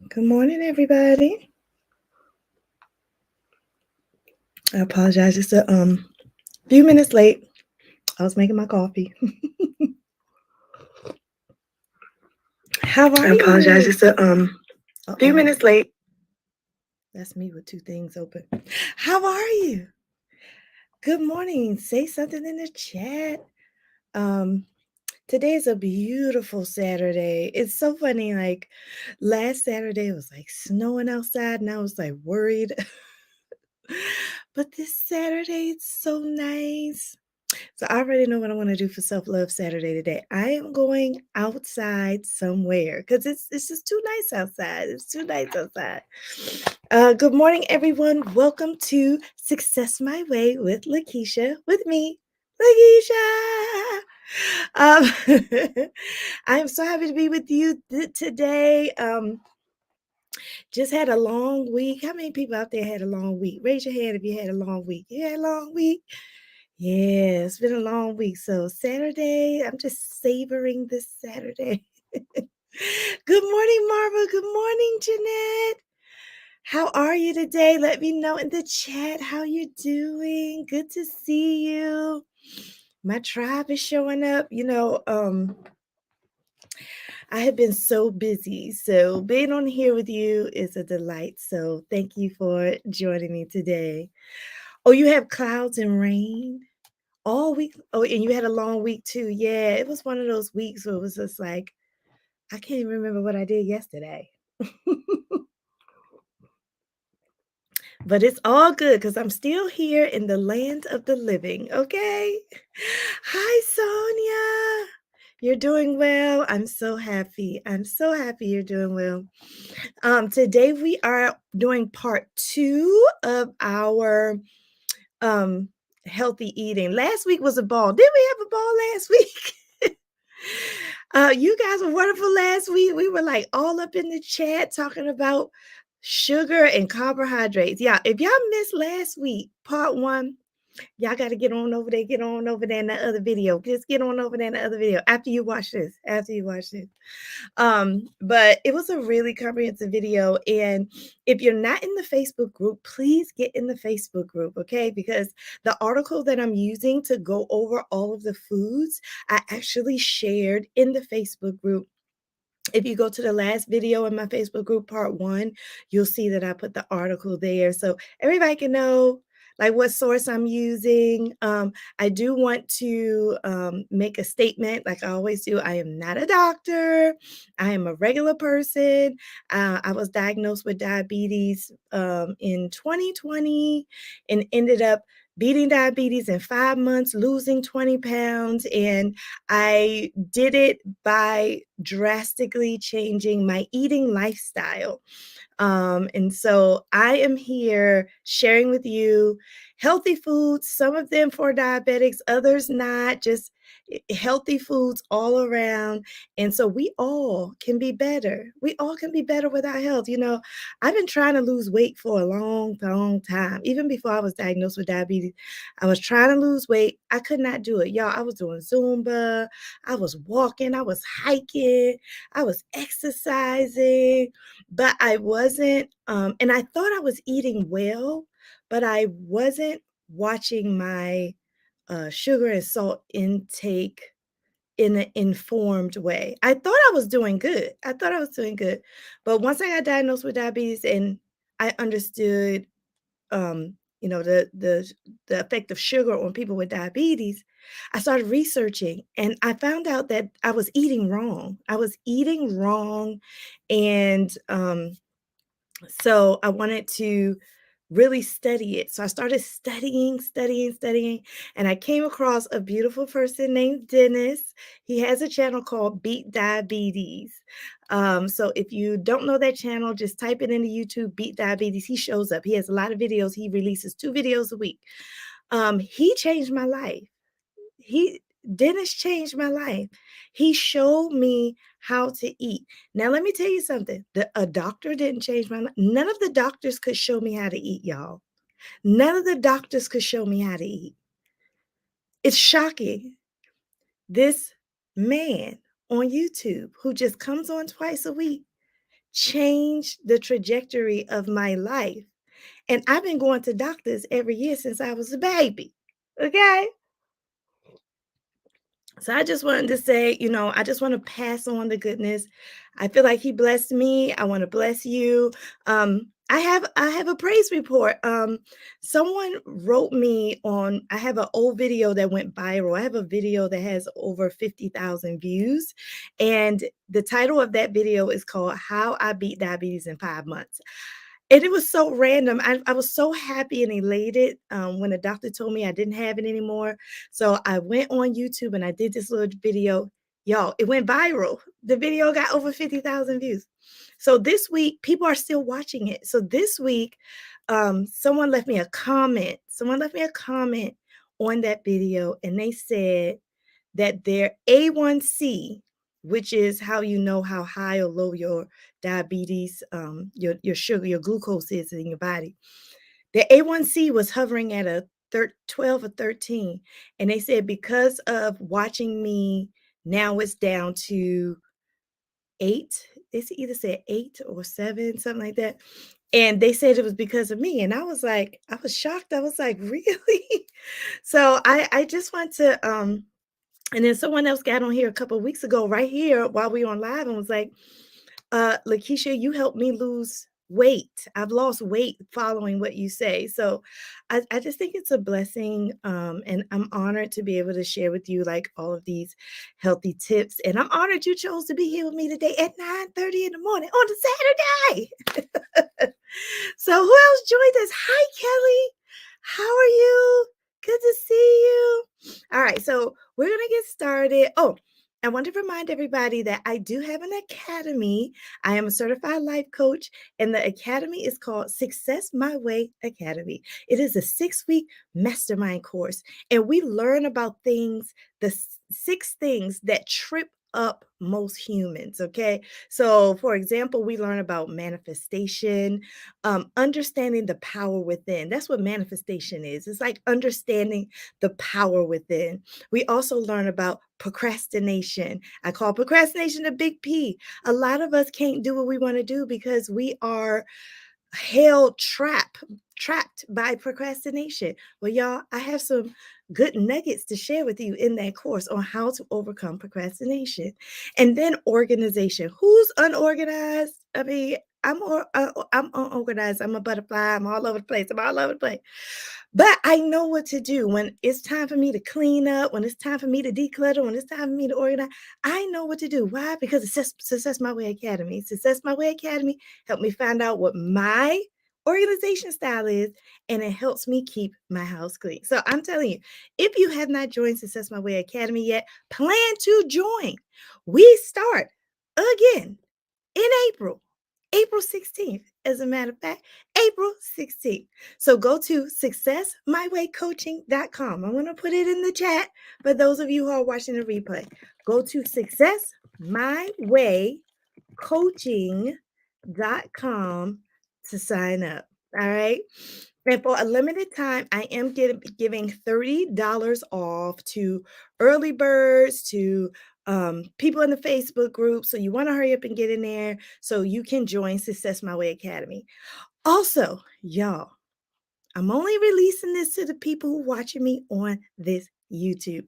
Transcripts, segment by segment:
Good morning, everybody. I apologize. Just a few minutes late. I was making my coffee. How are I apologize. you? Just a few Uh-oh. minutes late. That's me with two things open. How are you? Good morning. Say something in the chat. Um, Today is a beautiful Saturday. It's so funny. Like last Saturday, it was like snowing outside, and I was like worried. But this Saturday, it's so nice. So I already know what I want to do for self-love Saturday today. I am going outside somewhere because it's just too nice outside. It's too nice outside. Good morning, everyone. Welcome to Success My Way with Lakisha, with me, Lakisha. I'm so happy to be with you today. Just had a long week. How many people out there had a long week? Raise your hand if you had a long week. You had a long week? Yeah, it's been a long week. So Saturday, I'm just savoring this Saturday. Good morning, Marva. Good morning, Jeanette. How are you today? Let me know in the chat how you're doing. Good to see you. My tribe is showing up. I have been so busy. So being on here with you is a delight. So thank you for joining me today. Oh, you have clouds and rain? All week. Oh, and you had a long week too. Yeah, it was one of those weeks where it was just like, I can't even remember what I did yesterday. But it's all good because I'm still here in the land of the living. Okay. Hi, Sonia. You're doing well. I'm so happy. I'm so happy you're doing well. Today we are doing part 2 of our um healthy eating. Last week was a ball. Did we have a ball last week? You guys were wonderful last week. We were like all up in the chat talking about sugar and carbohydrates. Yeah, if y'all missed last week, part 1, y'all got to get on over there, in the other video. Just get on over there in the other video after you watch this. But it was a really comprehensive video. And if you're not in the Facebook group, please get in the Facebook group, okay? Because the article that I'm using to go over all of the foods, I actually shared in the Facebook group. If you go to the last video in my Facebook group, part 1, you'll see that I put the article there. So everybody can know like what source I'm using. I do want to make a statement like I always do. I am not a doctor. I am a regular person. I was diagnosed with diabetes in 2020 and ended up beating diabetes in 5 months, losing 20 pounds. And I did it by drastically changing my eating lifestyle. And so I am here sharing with you healthy foods, some of them for diabetics, others not, just healthy foods all around. And so we all can be better. We all can be better with our health. I've been trying to lose weight for a long, long time. Even before I was diagnosed with diabetes, I was trying to lose weight. I could not do it. Y'all, I was doing Zumba. I was walking. I was hiking. I was exercising, but I wasn't, and I thought I was eating well, but I wasn't watching my sugar and salt intake in an informed way. I thought I was doing good. But once I got diagnosed with diabetes and I understood, um, the effect of sugar on people with diabetes, I started researching and I found out that I was eating wrong. And so I wanted to really study it. So I started studying, and I came across a beautiful person named Dennis. He has a channel called Beat Diabetes. So if you don't know that channel, just type it into YouTube, Beat Diabetes. He shows up. He has a lot of videos. He releases 2 videos a week. He changed my life. He Dennis changed my life. He showed me how to eat. Now let me tell you something. A doctor didn't change my life. None of the doctors could show me how to eat, y'all. None of the doctors could show me how to eat. It's shocking. This man on YouTube who just comes on twice a week changed the trajectory of my life. And I've been going to doctors every year since I was a baby. Okay. So I just wanted to say, I just want to pass on the goodness. I feel like he blessed me. I want to bless you. I have a praise report. Someone wrote me on. I have an old video that went viral. I have a video that has over 50,000 views, and the title of that video is called "How I Beat Diabetes in 5 Months." And it was so random. I was so happy and elated when the doctor told me I didn't have it anymore. So I went on YouTube and I did this little video. Y'all, it went viral. The video got over 50,000 views. So this week, people are still watching it. So this week, someone left me a comment. Someone left me a comment on that video, and they said that their A1C, which is how you know how high or low your diabetes, your sugar, your glucose is in your body. Their A1C was hovering at a 12 or 13. And they said because of watching me, now it's down to 8. They either said 8 or 7, something like that. And they said it was because of me. And I was like, I was shocked. I was like, really? So I just want to and then someone else got on here a couple of weeks ago, right here while we were on live, and was like, Lakisha, you helped me lose weight. I've lost weight following what you say. So I just think it's a blessing. And I'm honored to be able to share with you like all of these healthy tips. And I'm honored you chose to be here with me today at 9:30 in the morning on a Saturday. So who else joined us? Hi, Kelly. How are you? Good to see you. All right, so we're going to get started. Oh, I want to remind everybody that I do have an academy. I am a certified life coach, and the academy is called Success My Way Academy. It is a 6-week mastermind course, and we learn about the 6 things that trip up most humans. Okay. So, for example, we learn about manifestation, understanding the power within. That's what manifestation is. It's like understanding the power within. We also learn about procrastination. I call procrastination a big P. A lot of us can't do what we want to do because we are trapped by procrastination. Well, y'all, I have some good nuggets to share with you in that course on how to overcome procrastination. And then organization. Who's unorganized? I mean, I'm unorganized. I'm a butterfly. I'm all over the place. I'm all over the place. But I know what to do when it's time for me to clean up, when it's time for me to declutter, when it's time for me to organize. I know what to do. Why? Because it's Success My Way Academy. Success My Way Academy helped me find out what my organization style is, and it helps me keep my house clean. So I'm telling you, if you have not joined Success My Way Academy yet, plan to join. We start again in April 16th. As a matter of fact, April 16th. So go to successmywaycoaching.com. I'm going to put it in the chat for those of you who are watching the replay. Go to successmywaycoaching.com to sign up. All right. And for a limited time, I am giving $30 off to early birds, to people in the Facebook group. So you want to hurry up and get in there so you can join Success My Way Academy. Also, y'all, I'm only releasing this to the people who are watching me on this YouTube.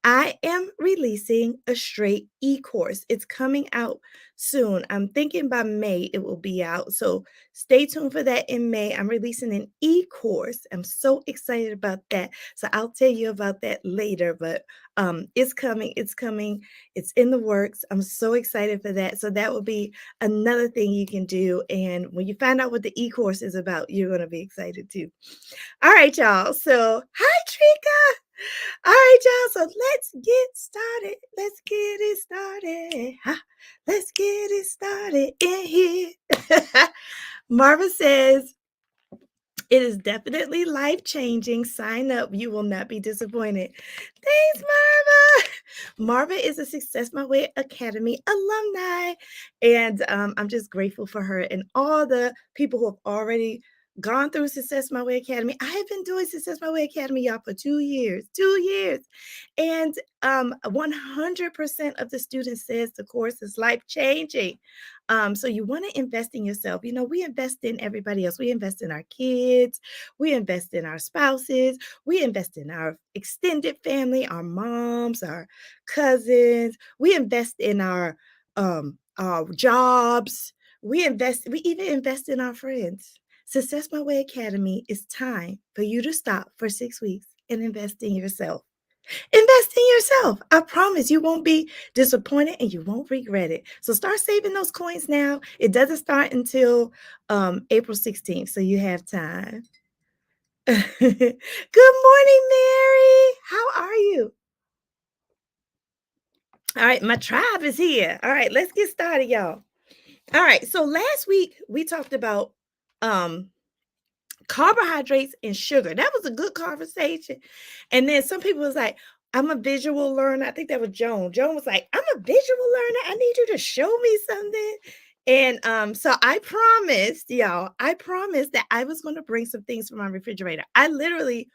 I am releasing a straight e-course. It's coming out soon. I'm thinking by May it will be out. So stay tuned for that in May. I'm releasing an e-course. I'm so excited about that. So I'll tell you about that later, but it's coming. It's coming. It's in the works. I'm so excited for that. So that will be another thing you can do. And when you find out what the e-course is about, you're going to be excited too. All right, y'all. So hi, Trika. All right, y'all. So let's get started. Let's get it started. Let's get it started in here. Marva says, it is definitely life-changing. Sign up. You will not be disappointed. Thanks, Marva. Marva is a Success My Way Academy alumni. And I'm just grateful for her and all the people who have already gone through Success My Way Academy. I have been doing Success My Way Academy, y'all, for 2 years. 2 years. And 100% of the students says the course is life-changing. So you want to invest in yourself. You know, we invest in everybody else. We invest in our kids. We invest in our spouses. We invest in our extended family, our moms, our cousins. We invest in our jobs. We even invest in our friends. Success My Way Academy is time for you to stop for 6 weeks and invest in yourself. Invest in yourself. I promise you won't be disappointed and you won't regret it. So start saving those coins now. It doesn't start until April 16th, so you have time. Good morning, Mary. How are you? All right, my tribe is here. All right, let's get started, y'all. All right, so last week we talked about um carbohydrates and sugar. That was a good conversation. And then some people was like, I'm a visual learner. I think that was Joan. Joan was like, I'm a visual learner. I need you to show me something. And so I promised, y'all, I promised that I was going to bring some things from my refrigerator. I literally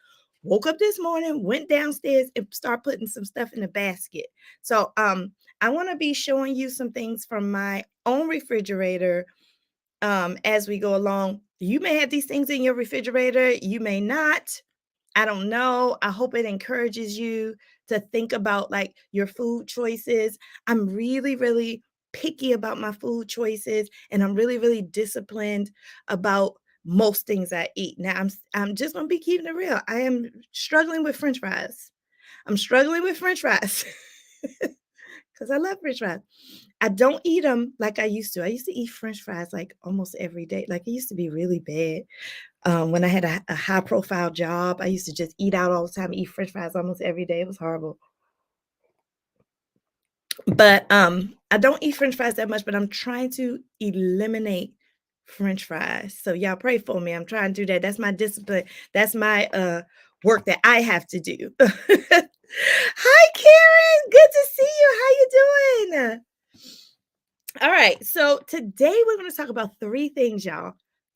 woke up this morning, went downstairs and start putting some stuff in the basket. So I want to be showing you some things from my own refrigerator as we go along. You may have these things in your refrigerator, you may not. I don't know. I hope it encourages you to think about like your food choices. I'm really, really picky about my food choices, and I'm really, really disciplined about most things I eat. Now, I'm just gonna be keeping it real. I am struggling with French fries. I'm struggling with French fries because I love French fries. I don't eat them like I used to. I used to eat French fries like almost every day. Like it used to be really bad. When I had a high profile job, I used to just eat out all the time, eat French fries almost every day. It was horrible. But I don't eat French fries that much, but I'm trying to eliminate French fries. So y'all pray for me. I'm trying to do that. That's my discipline. That's my work that I have to do. Hi, Karen. Good to see you. How you doing? All right, so today we're going to talk about 3 things, y'all.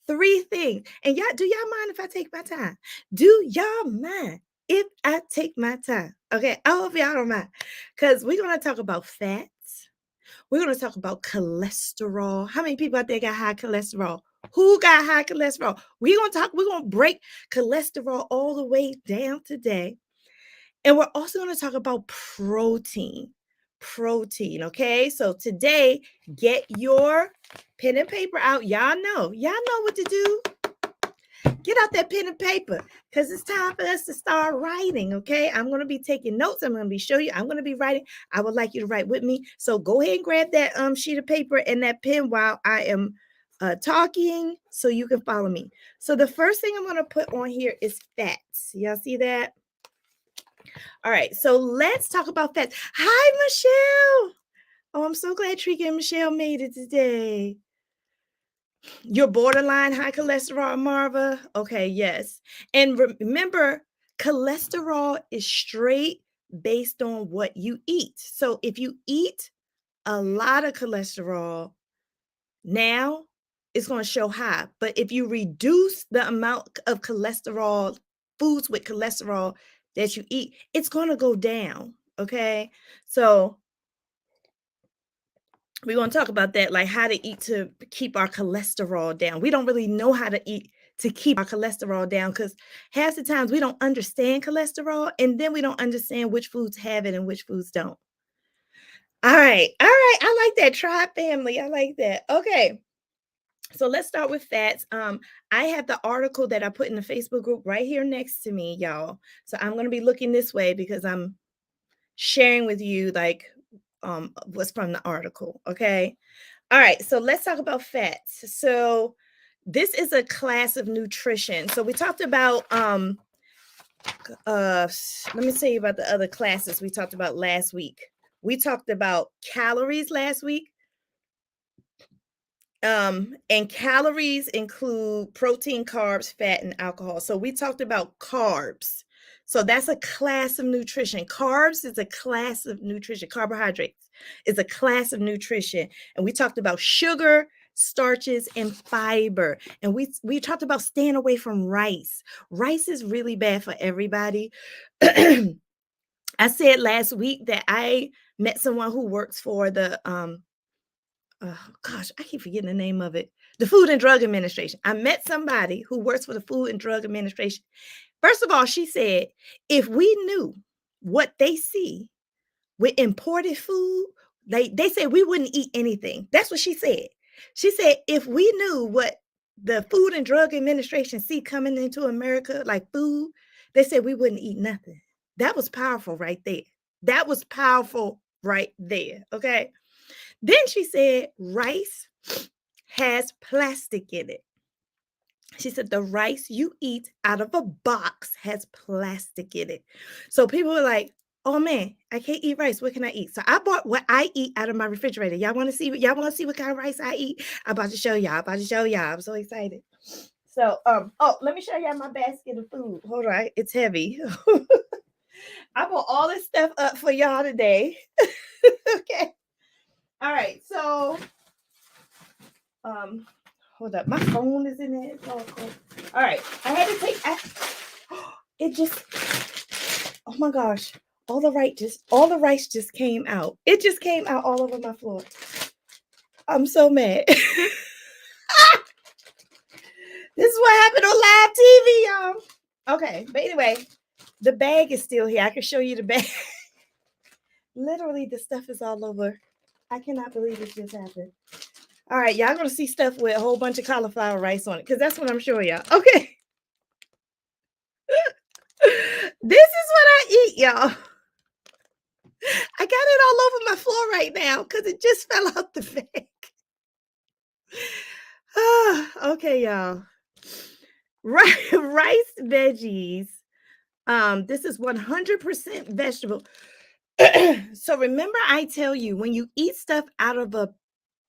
3 things. And y'all, do y'all mind if I take my time? Do y'all mind if I take my time? Okay, I hope y'all don't mind. Because we're going to talk about fats. We're going to talk about cholesterol. How many people out there got high cholesterol? Who got high cholesterol? We're going to break cholesterol all the way down today. And we're also going to talk about protein. Protein, okay? So today, get your pen and paper out. Y'all know what to do. Get out that pen and paper because it's time for us to start writing, okay? I'm going to be taking notes. I'm going to be showing you. I'm going to be writing. I would like you to write with me. So go ahead and grab that sheet of paper and that pen while I am talking so you can follow me. So the first thing I'm going to put on here is fats. Y'all see that? All right, so let's talk about fats. Hi, Michelle. Oh, I'm so glad Trika and Michelle made it today. You're borderline high cholesterol, Marva? Okay, yes. And remember, cholesterol is straight based on what you eat. So if you eat a lot of cholesterol, now it's going to show high. But if you reduce the amount of cholesterol, foods with cholesterol that you eat, it's going to go down. Okay. So we're going to talk about that, like how to eat to keep our cholesterol down. We don't really know how to eat to keep our cholesterol down because half the times we don't understand cholesterol and then we don't understand which foods have it and which foods don't. All right. All right. I like that. Tribe family. I like that. Okay. So let's start with fats. I have the article that I put in the Facebook group right here next to me, y'all. So I'm going to be looking this way because I'm sharing with you like what's from the article. Okay. All right. So let's talk about fats. So this is a class of nutrition. So we talked about let me tell you about the other classes we talked about last week. We talked about calories last week. And calories include protein, carbs, fat, and alcohol. So we talked about carbs. So that's a class of nutrition. Carbs is a class of nutrition. Carbohydrates is a class of nutrition. And we talked about sugar, starches, and fiber. And we talked about staying away from rice. Rice is really bad for everybody. I said last week that I met someone who works for the gosh, I keep forgetting the name of it. The Food and Drug Administration. I met somebody who works for the Food and Drug Administration. First of all, she said, if we knew what they see with imported food, they said we wouldn't eat anything. That's what she said. She said, if we knew what the Food and Drug Administration see coming into America, like food, they said we wouldn't eat nothing. That was powerful right there. That was powerful right there. Okay. Then she said, rice has plastic in it. She said, the rice you eat out of a box has plastic in it. So people were like, oh man, I can't eat rice. What can I eat? So I bought what I eat out of my refrigerator. Y'all want to see what kind of rice I eat? I'm about to show y'all. I'm so excited. So, oh, let me show y'all my basket of food. Hold on, it's heavy. I bought all this stuff up for y'all today. Okay. All right, so hold up. My phone is in there. It's all cool. All right. I had to take it just oh my gosh. All the rice just came out. It just came out all over my floor. I'm so mad. This is what happened on live TV, y'all. Okay, but anyway, the bag is still here. I can show you the bag. Literally, the stuff is all over. I cannot believe this just happened. All right, y'all gonna see stuff with a whole bunch of cauliflower rice on it, because that's what I'm showing y'all. Okay. This is what I eat, y'all. I got it all over my floor right now because it just fell out the bag. Okay, y'all. Rice veggies. This is 100% vegetable. So remember, I tell you, when you eat stuff out of a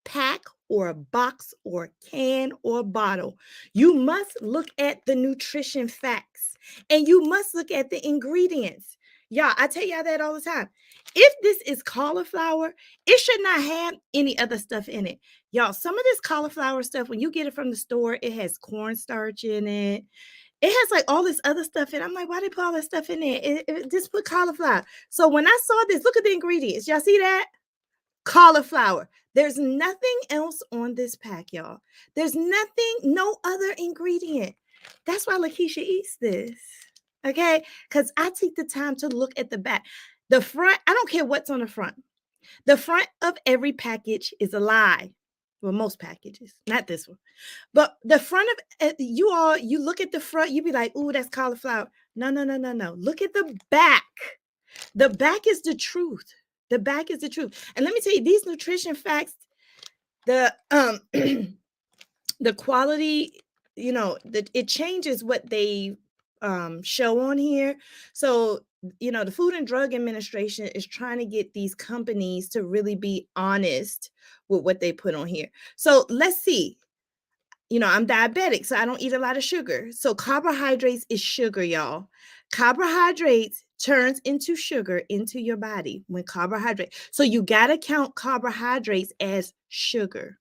pack or a box or a can or a bottle, you must look at the nutrition facts and you must look at the ingredients. Y'all, I tell y'all that all the time. If this is cauliflower, it should not have any other stuff in it. Y'all, some of this cauliflower stuff, when you get it from the store, it has cornstarch in it. It has like all this other stuff in it. I'm like, why they put all that stuff in there? Just put cauliflower. So when I saw this, look at the ingredients. Y'all see that? Cauliflower. There's nothing else on this pack, y'all. There's nothing, no other ingredient. That's why Lakisha eats this. Okay? Because I take the time to look at the back. The front, I don't care what's on the front. The front of every package is a lie. Well, most packages, not this one. But the front of you look at the front, you be like, ooh, that's cauliflower. No. Look at the back. The back is the truth. The back is the truth. And let me tell you, these nutrition facts, the the quality, it changes what they show on here. So, the Food and Drug Administration is trying to get these companies to really be honest with what they put on here. So let's see. I'm diabetic, so I don't eat a lot of sugar. So carbohydrates is sugar, y'all. Carbohydrates turns into sugar into your body when carbohydrate. So you got to count carbohydrates as sugar.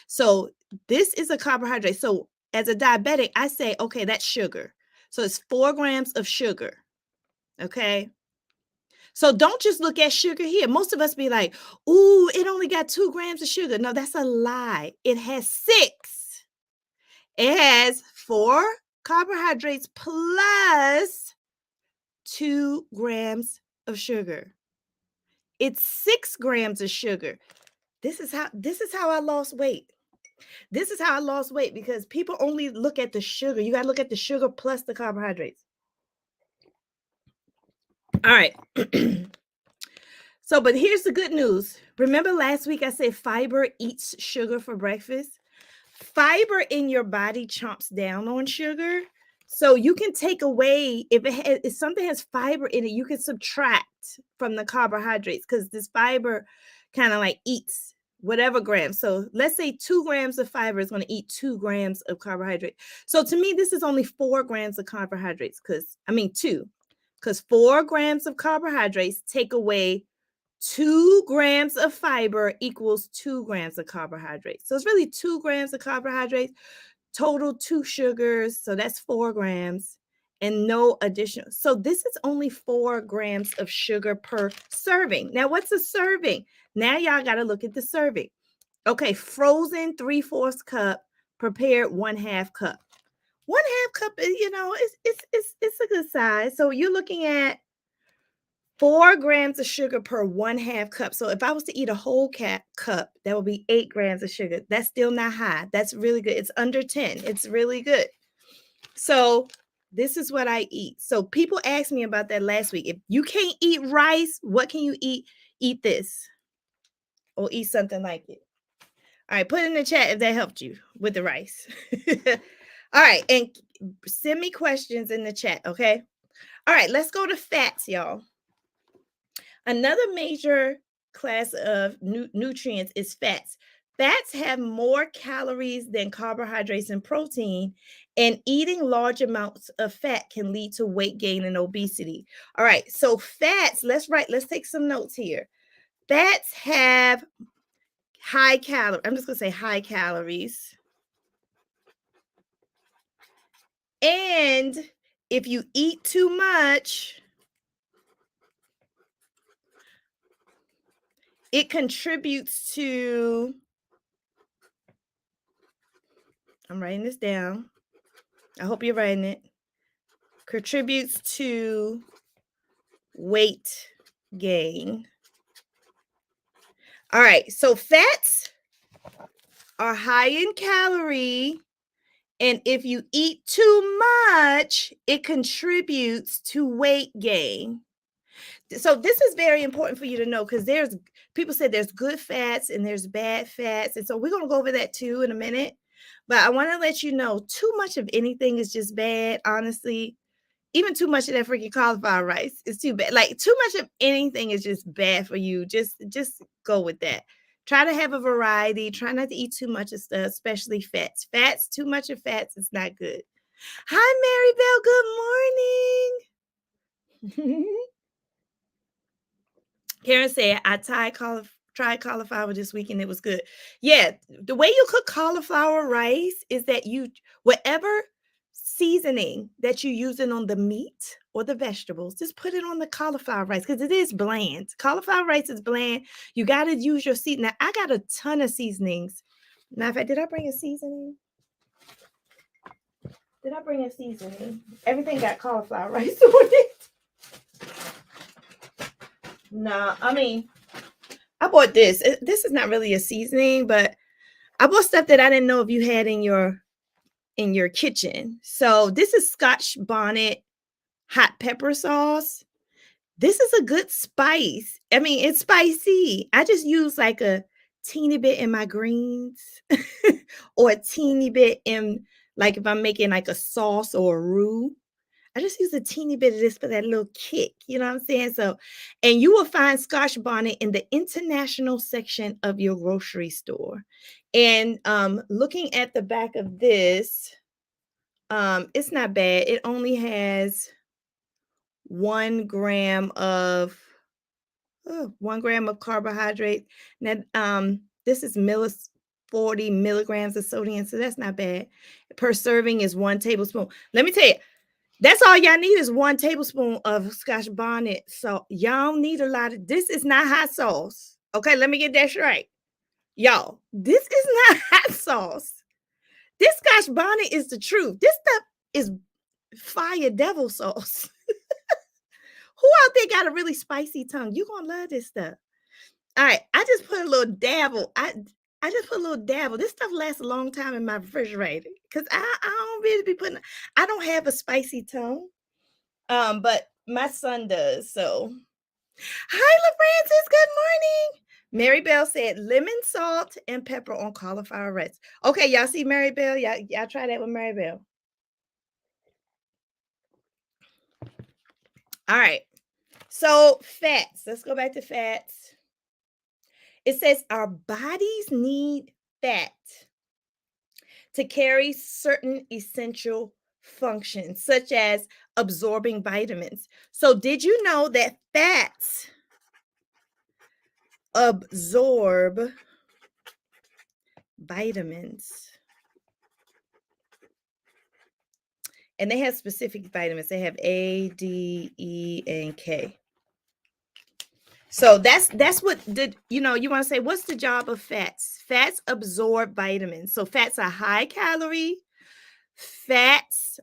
So this is a carbohydrate. So as a diabetic, I say, okay, that's sugar. So it's 4 grams of sugar. Okay. So don't just look at sugar here. Most of us be like, ooh, it only got 2 grams of sugar. No, that's a lie. It has 6. It has 4 carbohydrates plus 2 grams of sugar. It's 6 grams of sugar. This is how I lost weight. This is how I lost weight, because people only look at the sugar. You got to look at the sugar plus the carbohydrates. All right. So, but here's the good news. Remember last week I said fiber eats sugar for breakfast? Fiber in your body chomps down on sugar. So you can take away, if something has fiber in it, you can subtract from the carbohydrates, because this fiber kind of like eats whatever grams. So let's say 2 grams of fiber is going to eat 2 grams of carbohydrate. So to me, this is only 4 grams of carbohydrates, 2, because 4 grams of carbohydrates take away 2 grams of fiber equals 2 grams of carbohydrates. So it's really 2 grams of carbohydrates, total 2 sugars. So that's 4 grams and no additional. So this is only 4 grams of sugar per serving. Now, what's a serving? Now, y'all got to look at the serving. Okay, frozen 3/4 cup, prepared 1/2 cup. 1/2 cup, it's a good size. So you're looking at 4 grams of sugar per 1/2 cup. So if I was to eat a whole cup, that would be 8 grams of sugar. That's still not high. That's really good. It's under 10. It's really good. So this is what I eat. So people asked me about that last week. If you can't eat rice, what can you eat? Eat this or eat something like it. All right, put in the chat if that helped you with the rice. All right, and send me questions in the chat, okay? All right, let's go to fats, y'all. Another major class of nutrients is fats. Fats have more calories than carbohydrates and protein, and eating large amounts of fat can lead to weight gain and obesity. All right, so fats, let's take some notes here. Fats have high calories. I'm just going to say high calories. And if you eat too much, it contributes to, I'm writing this down. I hope you're writing it. Contributes to weight gain. All right, so fats are high in calorie, and if you eat too much, it contributes to weight gain. So this is very important for you to know because people say there's good fats and there's bad fats. And so we're going to go over that too in a minute. But I want to let you know too much of anything is just bad, honestly. Even too much of that freaking cauliflower rice is too bad. Like too much of anything is just bad for you. Just go with that. Try to have a variety. Try not to eat too much of stuff, especially fats. Too much of fats is not good. Hi, Mary Bell. Good morning. Karen said, I tried cauliflower this week and it was good. Yeah, the way you cook cauliflower rice is that whatever seasoning that you're using on the meat or the vegetables, just put it on the cauliflower rice because it is bland. Cauliflower rice is bland. You got to use your seasoning. Now, I got a ton of seasonings. Matter of fact, did I bring a seasoning? Everything got cauliflower rice on it. No, I mean, I bought this. This is not really a seasoning, but I bought stuff that I didn't know if you had in your kitchen. So this is Scotch Bonnet hot pepper sauce. This is a good spice. I mean, it's spicy. I just use like a teeny bit in my greens or a teeny bit in like if I'm making like a sauce or a roux. I just use a teeny bit of this for that little kick. You know what I'm saying? So, and you will find Scotch Bonnet in the international section of your grocery store. And looking at the back of this, it's not bad. It only has 1 gram of 1 gram of carbohydrate. Now, this is 40 milligrams of sodium, so that's not bad. Per serving is 1 tablespoon. Let me tell you, that's all y'all need is 1 tablespoon of Scotch Bonnet. So y'all need a lot of, this is not hot sauce. Okay, let me get that straight. Y'all, this is not hot sauce. This Scotch Bonnet is the truth. This stuff is fire devil sauce. Who out there got a really spicy tongue? You're going to love this stuff. All right, I just put a little dabble. I just put a little dabble. This stuff lasts a long time in my refrigerator because I don't really be putting, I don't have a spicy tongue. But my son does. So, hi, LaFrancis. Good morning. Mary Bell said lemon, salt, and pepper on cauliflower rice. Okay, y'all see Mary Bell? Y'all try that with Mary Bell. All right. So fats. Let's go back to fats. It says our bodies need fat to carry certain essential functions, such as absorbing vitamins. So, did you know that fats absorb vitamins. And they have specific vitamins. They have A, D, E, and K. So that's what you want to say, what's the job of fats? Fats absorb vitamins. So fats are high calorie. Fats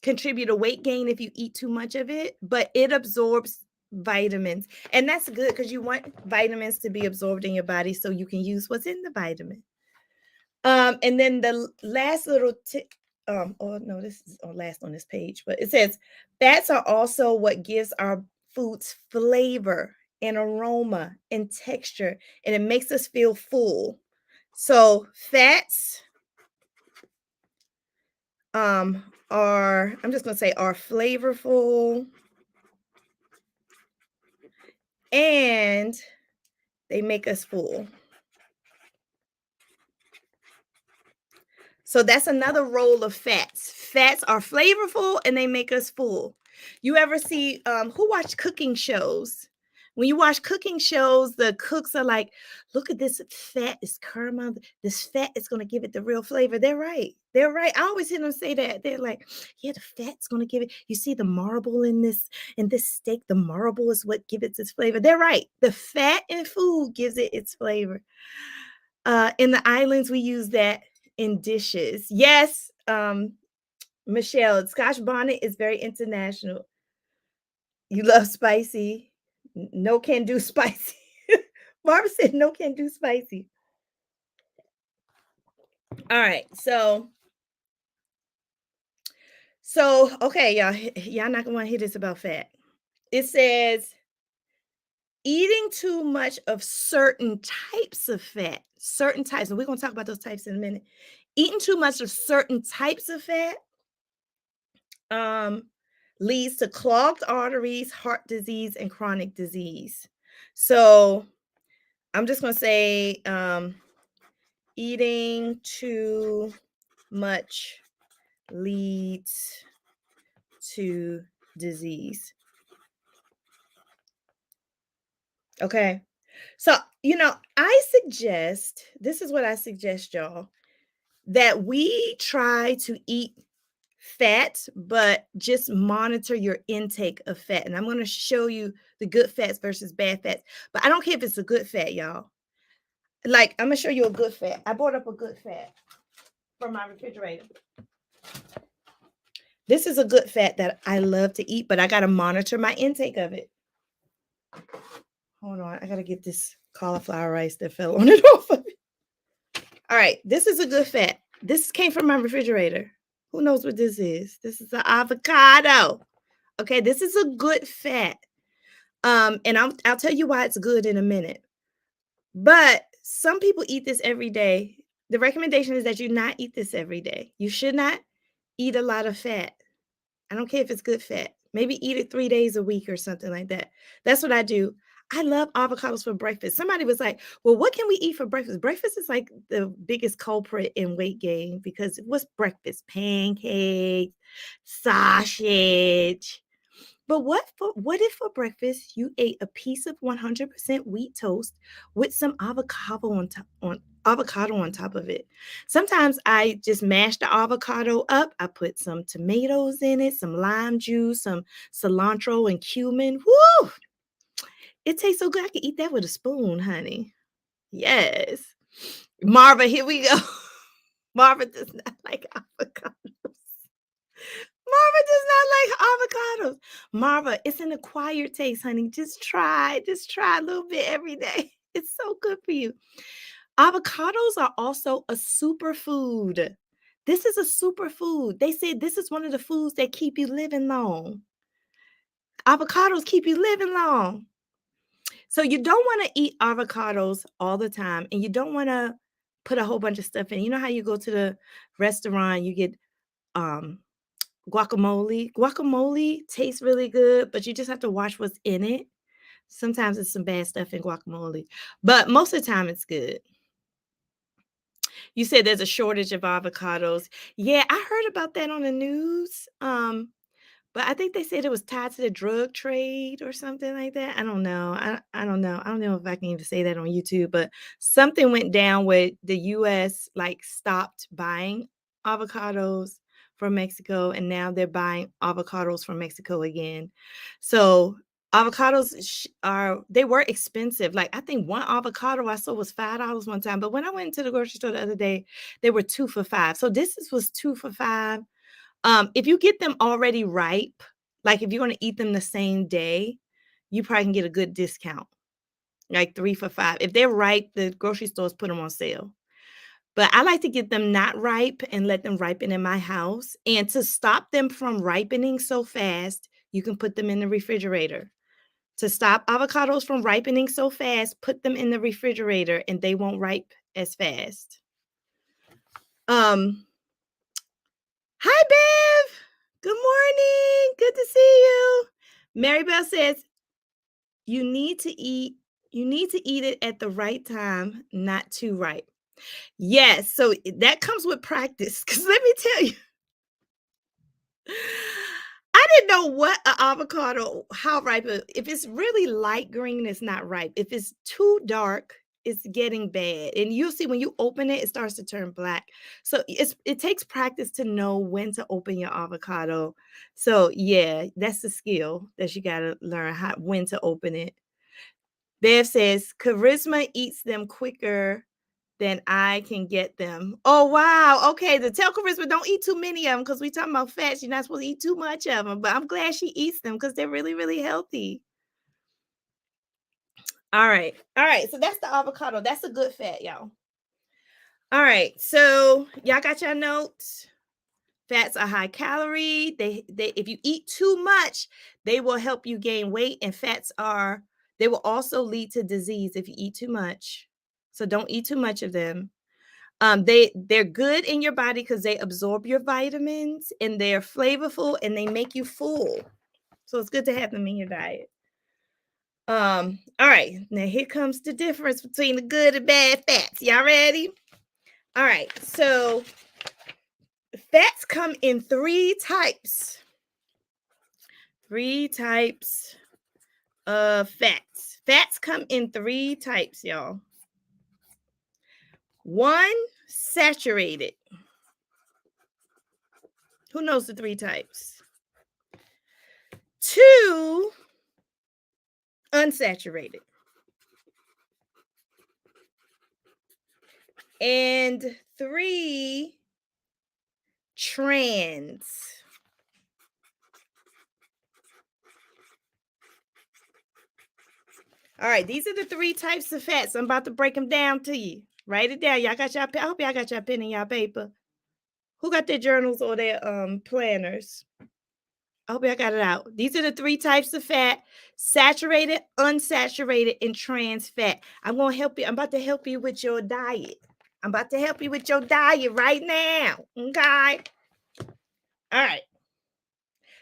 contribute to weight gain if you eat too much of it, but it absorbs vitamins. And that's good because you want vitamins to be absorbed in your body so you can use what's in the vitamin. And then the last little tip, oh no, this is last on this page, but it says fats are also what gives our foods flavor and aroma and texture, and it makes us feel full. So fats are, I'm just gonna say, are flavorful and they make us full. So that's another role of fats. Fats are flavorful and they make us full. You ever see who watch cooking shows? When you watch cooking shows, the cooks are like, look at this fat, this caramel, this fat is going to give it the real flavor. They're right. They're right. I always hear them say that. They're like, yeah, the fat's going to give it. You see the marble in this steak, the marble is what gives it its flavor. They're right. The fat in food gives it its flavor. In the islands, we use that in dishes. Yes, Michelle, Scotch bonnet is very international. You love spicy. No can do spicy. Barbara said no can do spicy. All right, so okay, y'all not gonna want to hear this about fat. It says eating too much of certain types of fat, certain types, and we're gonna talk about those types in a minute. Eating too much of certain types of fat leads to clogged arteries, heart disease, and chronic disease. So I'm just going to say eating too much leads to disease. Okay. So, this is what I suggest, y'all, that we try to eat fat, but just monitor your intake of fat. And I'm going to show you the good fats versus bad fats. But I don't care if it's a good fat, y'all. Like, I'm going to show you a good fat. I brought up a good fat from my refrigerator. This is a good fat that I love to eat, but I got to monitor my intake of it. Hold on. I got to get this cauliflower rice that fell on it off of it. All right. This is a good fat. This came from my refrigerator. Who knows what this is? This is an avocado. Okay, this is a good fat. And I'll tell you why it's good in a minute. But some people eat this every day. The recommendation is that you not eat this every day. You should not eat a lot of fat. I don't care if it's good fat. Maybe eat it 3 days a week or something like that. That's what I do. I love avocados for breakfast. Somebody was like, well, what can we eat for breakfast? Breakfast is like the biggest culprit in weight gain because what's breakfast? Pancakes, sausage. But what if for breakfast you ate a piece of 100% wheat toast with some avocado on top of it? Sometimes I just mash the avocado up. I put some tomatoes in it, some lime juice, some cilantro and cumin. Woo! It tastes so good. I can eat that with a spoon, honey. Yes. Marva, here we go. Marva does not like avocado. Marva does not like avocados. Marva, it's an acquired taste, honey. Just try a little bit every day. It's so good for you. Avocados are also a superfood. This is a superfood. They said this is one of the foods that keep you living long. Avocados keep you living long. So you don't want to eat avocados all the time, and you don't want to put a whole bunch of stuff in. You know how you go to the restaurant, you get guacamole. Guacamole tastes really good, but you just have to watch what's in it. Sometimes it's some bad stuff in guacamole, but most of the time it's good. You said there's a shortage of avocados. Yeah, I heard about that on the news. But I think they said it was tied to the drug trade or something like that. I don't know. I don't know. I don't know if I can even say that on YouTube, but something went down where the US like stopped buying avocados from Mexico and now they're buying avocados from Mexico again. So avocados they were expensive. Like I think one avocado I saw was $5 one time, but when I went to the grocery store the other day, they were 2 for $5. So was 2 for $5. If you get them already ripe, like if you're gonna eat them the same day, you probably can get a good discount, like 3 for $5. If they're ripe, the grocery stores put them on sale. But I like to get them not ripe and let them ripen in my house. And to stop them from ripening so fast, you can put them in the refrigerator. To stop avocados from ripening so fast, put them in the refrigerator and they won't ripe as fast. Hi, Bev. Good morning. Good to see you. Mary Bell says, you need to eat it at the right time, not too ripe. Yes, so that comes with practice. Because let me tell you, I didn't know what an avocado, how ripe. If it's really light green, it's not ripe. If it's too dark, it's getting bad. And you'll see when you open it, it starts to turn black. So it takes practice to know when to open your avocado. So yeah, that's the skill that you gotta learn when to open it. Bev says, Charisma eats them quicker than I can get them. Oh, wow. Okay, the tell Charisma don't eat too many of them because we talking about fats. You're not supposed to eat too much of them, but I'm glad she eats them because they're really, really healthy. All right. All right. So that's the avocado. That's a good fat, y'all. All right. So y'all got your notes. Fats are high calorie. They if you eat too much, they will help you gain weight. And they will also lead to disease if you eat too much. So don't eat too much of them. They're good in your body because they absorb your vitamins and they're flavorful and they make you full. So it's good to have them in your diet. All right. Now here comes the difference between the good and bad fats. Y'all ready? All right. So fats come in 3 types. 3 types of fats. Fats come in 3 types, y'all. 1, saturated. Who knows the 3 types? 2, unsaturated. And 3, trans. All right, these are the 3 types of fats. I'm about to break them down to you. Write it down. Y'all got y'all I hope y'all got your pen and y'all paper. Who got their journals or their planners? I hope y'all got it out. These are the 3 types of fat: saturated, unsaturated, and trans fat. I'm going to help you. I'm about to help you with your diet. I'm about to help you with your diet right now. Okay? All right.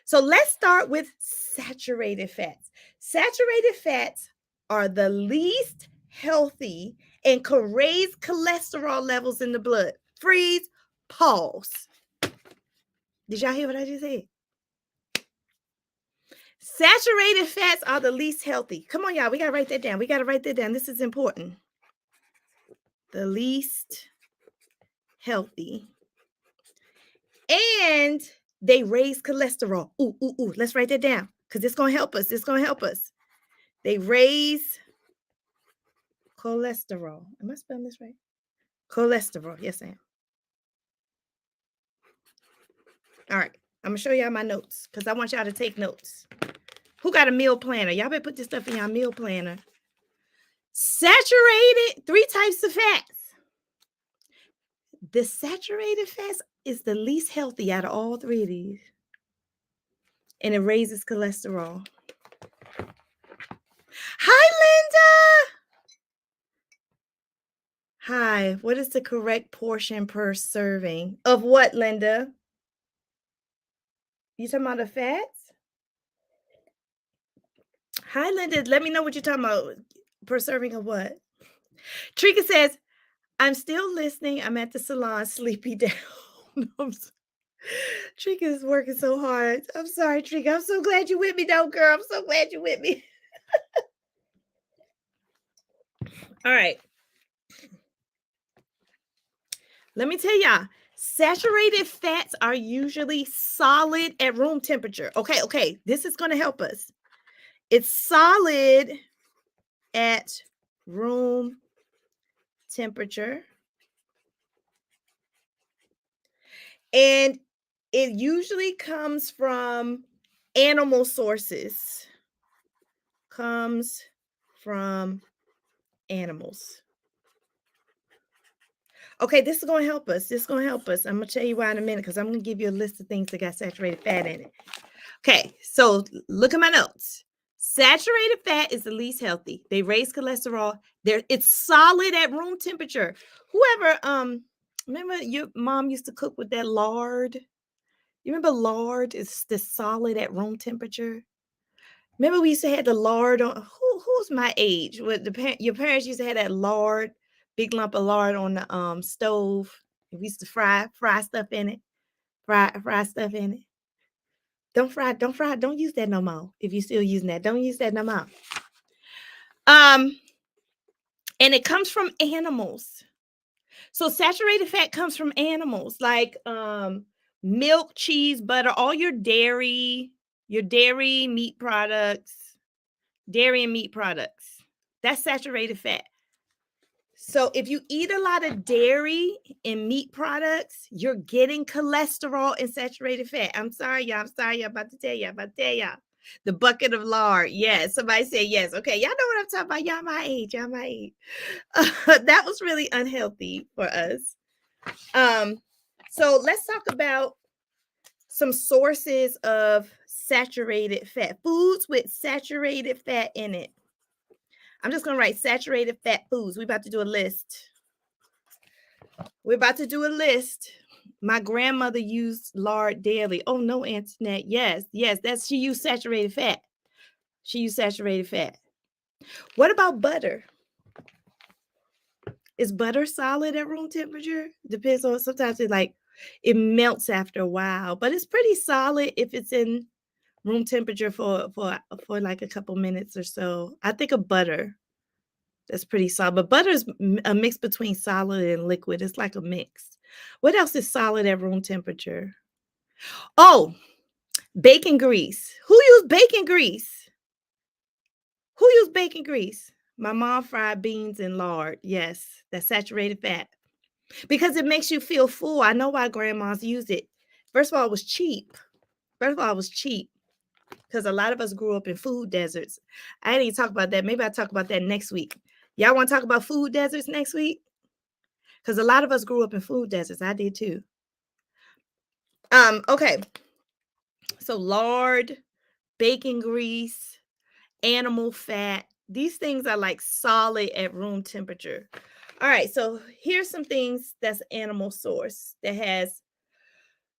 So let's start with saturated fats. Saturated fats are the least healthy and can raise cholesterol levels in the blood. Freeze, pause. Did y'all hear what I just said? Saturated fats are the least healthy. Come on, y'all. We got to write that down. We got to write that down. This is important. The least healthy. And they raise cholesterol. Ooh, ooh, ooh. Let's write that down because it's going to help us. It's going to help us. They raise cholesterol. Am I spelling this right? Cholesterol. Yes, I am. All right. I'm going to show y'all my notes because I want y'all to take notes. Who got a meal planner? Y'all better put this stuff in your meal planner. Saturated, 3 types of fats. The saturated fats is the least healthy out of all 3 of these. And it raises cholesterol. Hi, Linda. Hi. What is the correct portion per serving? Of what, Linda? You talking about the fats? Hi, Linda. Let me know what you're talking about. Per serving of what? Trika says, I'm still listening. I'm at the salon, sleepy down. Trika is working so hard. I'm sorry, Trika. I'm so glad you're with me, though, girl. I'm so glad you're with me. All right. Let me tell y'all, saturated fats are usually solid at room temperature. Okay. This is going to help us. It's solid at room temperature. And it usually comes from animal sources. Comes from animals. Okay, this is going to help us. This is going to help us. I'm going to tell you why in a minute because I'm going to give you a list of things that got saturated fat in it. Okay, so look at my notes. Saturated fat is the least healthy. They raise cholesterol. It's solid at room temperature. Whoever remember your mom used to cook with that lard? You remember lard is the solid at room temperature? Remember we used to have the lard on who's my age? With your parents used to have that lard, big lump of lard on the stove. We used to fry stuff in it. Fry stuff in it. Don't use that no more. If you're still using that, don't use that no more. And it comes from animals. So saturated fat comes from animals like milk, cheese, butter, all your dairy meat products, dairy and meat products. That's saturated fat. So if you eat a lot of dairy and meat products, you're getting cholesterol and saturated fat. I'm sorry, y'all. I'm about to tell y'all. The bucket of lard. Yes. Somebody said yes. Okay. Y'all know what I'm talking about. Y'all my age. That was really unhealthy for us. So let's talk about some sources of saturated fat. Foods with saturated fat in it. I'm just going to write saturated fat foods. We're about to do a list. My grandmother used lard daily. Oh, no, Antoinette. Yes. She used saturated fat. What about butter? Is butter solid at room temperature? Depends on, sometimes it melts after a while, but it's pretty solid if it's in room temperature for like a couple minutes or so. I think of butter. That's pretty solid. But butter is a mix between solid and liquid. It's like a mix. What else is solid at room temperature? Oh, bacon grease. Who used bacon grease? My mom fried beans in lard. Yes, that's saturated fat. Because it makes you feel full. I know why grandmas used it. First of all, it was cheap. Because a lot of us grew up in food deserts. I didn't even talk about that. Maybe I'll talk about that next week. Y'all want to talk about food deserts next week? Because a lot of us grew up in food deserts. I did too. Okay. So lard, bacon grease, animal fat. These things are like solid at room temperature. All right. So here's some things that's animal source that has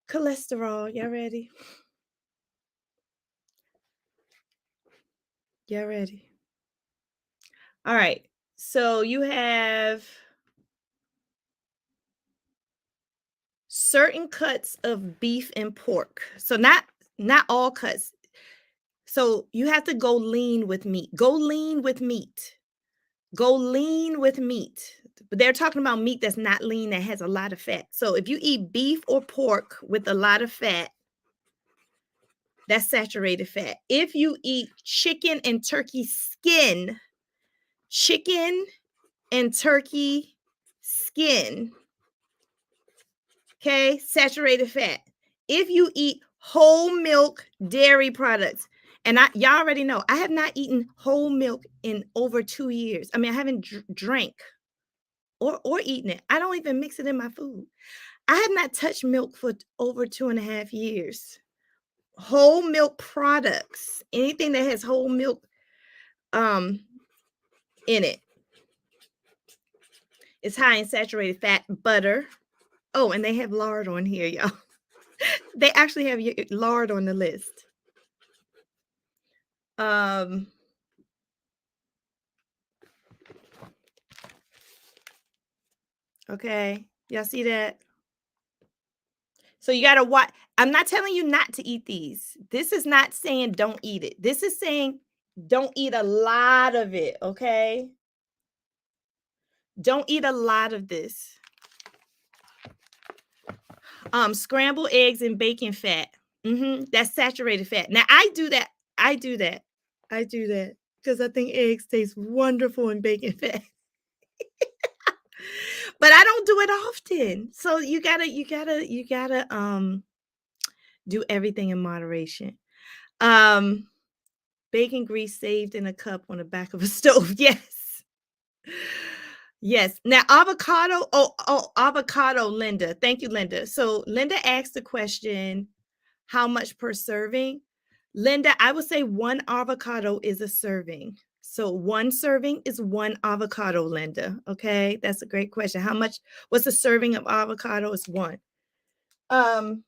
cholesterol. Y'all ready? All right. So you have certain cuts of beef and pork. So not all cuts. So you have to go lean with meat. But they're talking about meat that's not lean, that has a lot of fat. So if you eat beef or pork with a lot of fat, that's saturated fat. If you eat chicken and turkey skin, okay, saturated fat. If you eat whole milk dairy products, and y'all already know, I have not eaten whole milk in over 2 years. I mean, I haven't drank or eaten it. I don't even mix it in my food. I have not touched milk for over 2.5 years. Whole milk products, anything that has whole milk in it, is high in saturated fat. Butter. Oh, and they have lard on here, y'all. They actually have lard on the list. Okay, y'all see that? So you gotta watch. I'm not telling you not to eat these. This is not saying don't eat it. This is saying don't eat a lot of it, okay? Don't eat a lot of this. Scrambled eggs and bacon fat. That's saturated fat. Now I do that. I do that. I do that because I think eggs taste wonderful in bacon fat. But I don't do it often. So you gotta do everything in moderation. Um Bacon grease saved in a cup on the back of a stove. Yes. Yes. Now, avocado. Oh, avocado, Linda. Thank you, Linda. So, Linda asked the question, how much per serving? Linda, I would say one avocado is a serving. So, one serving is one avocado, Linda. Okay. That's a great question. How much? What's a serving of avocado? Is one. Um,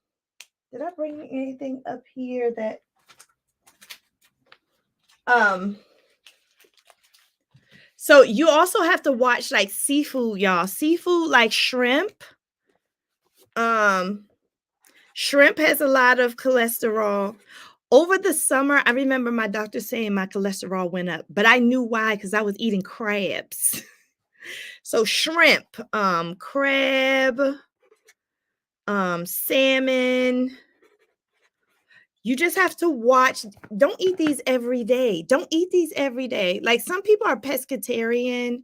did I bring anything up here that um so you also have to watch like seafood, y'all. Seafood like shrimp. Um, Shrimp has a lot of cholesterol. Over the summer, I remember my doctor saying my cholesterol went up, but I knew why because I was eating crabs. So shrimp, crab, salmon. You just have to watch. Don't eat these every day. Don't eat these every day. Like some people are pescatarian.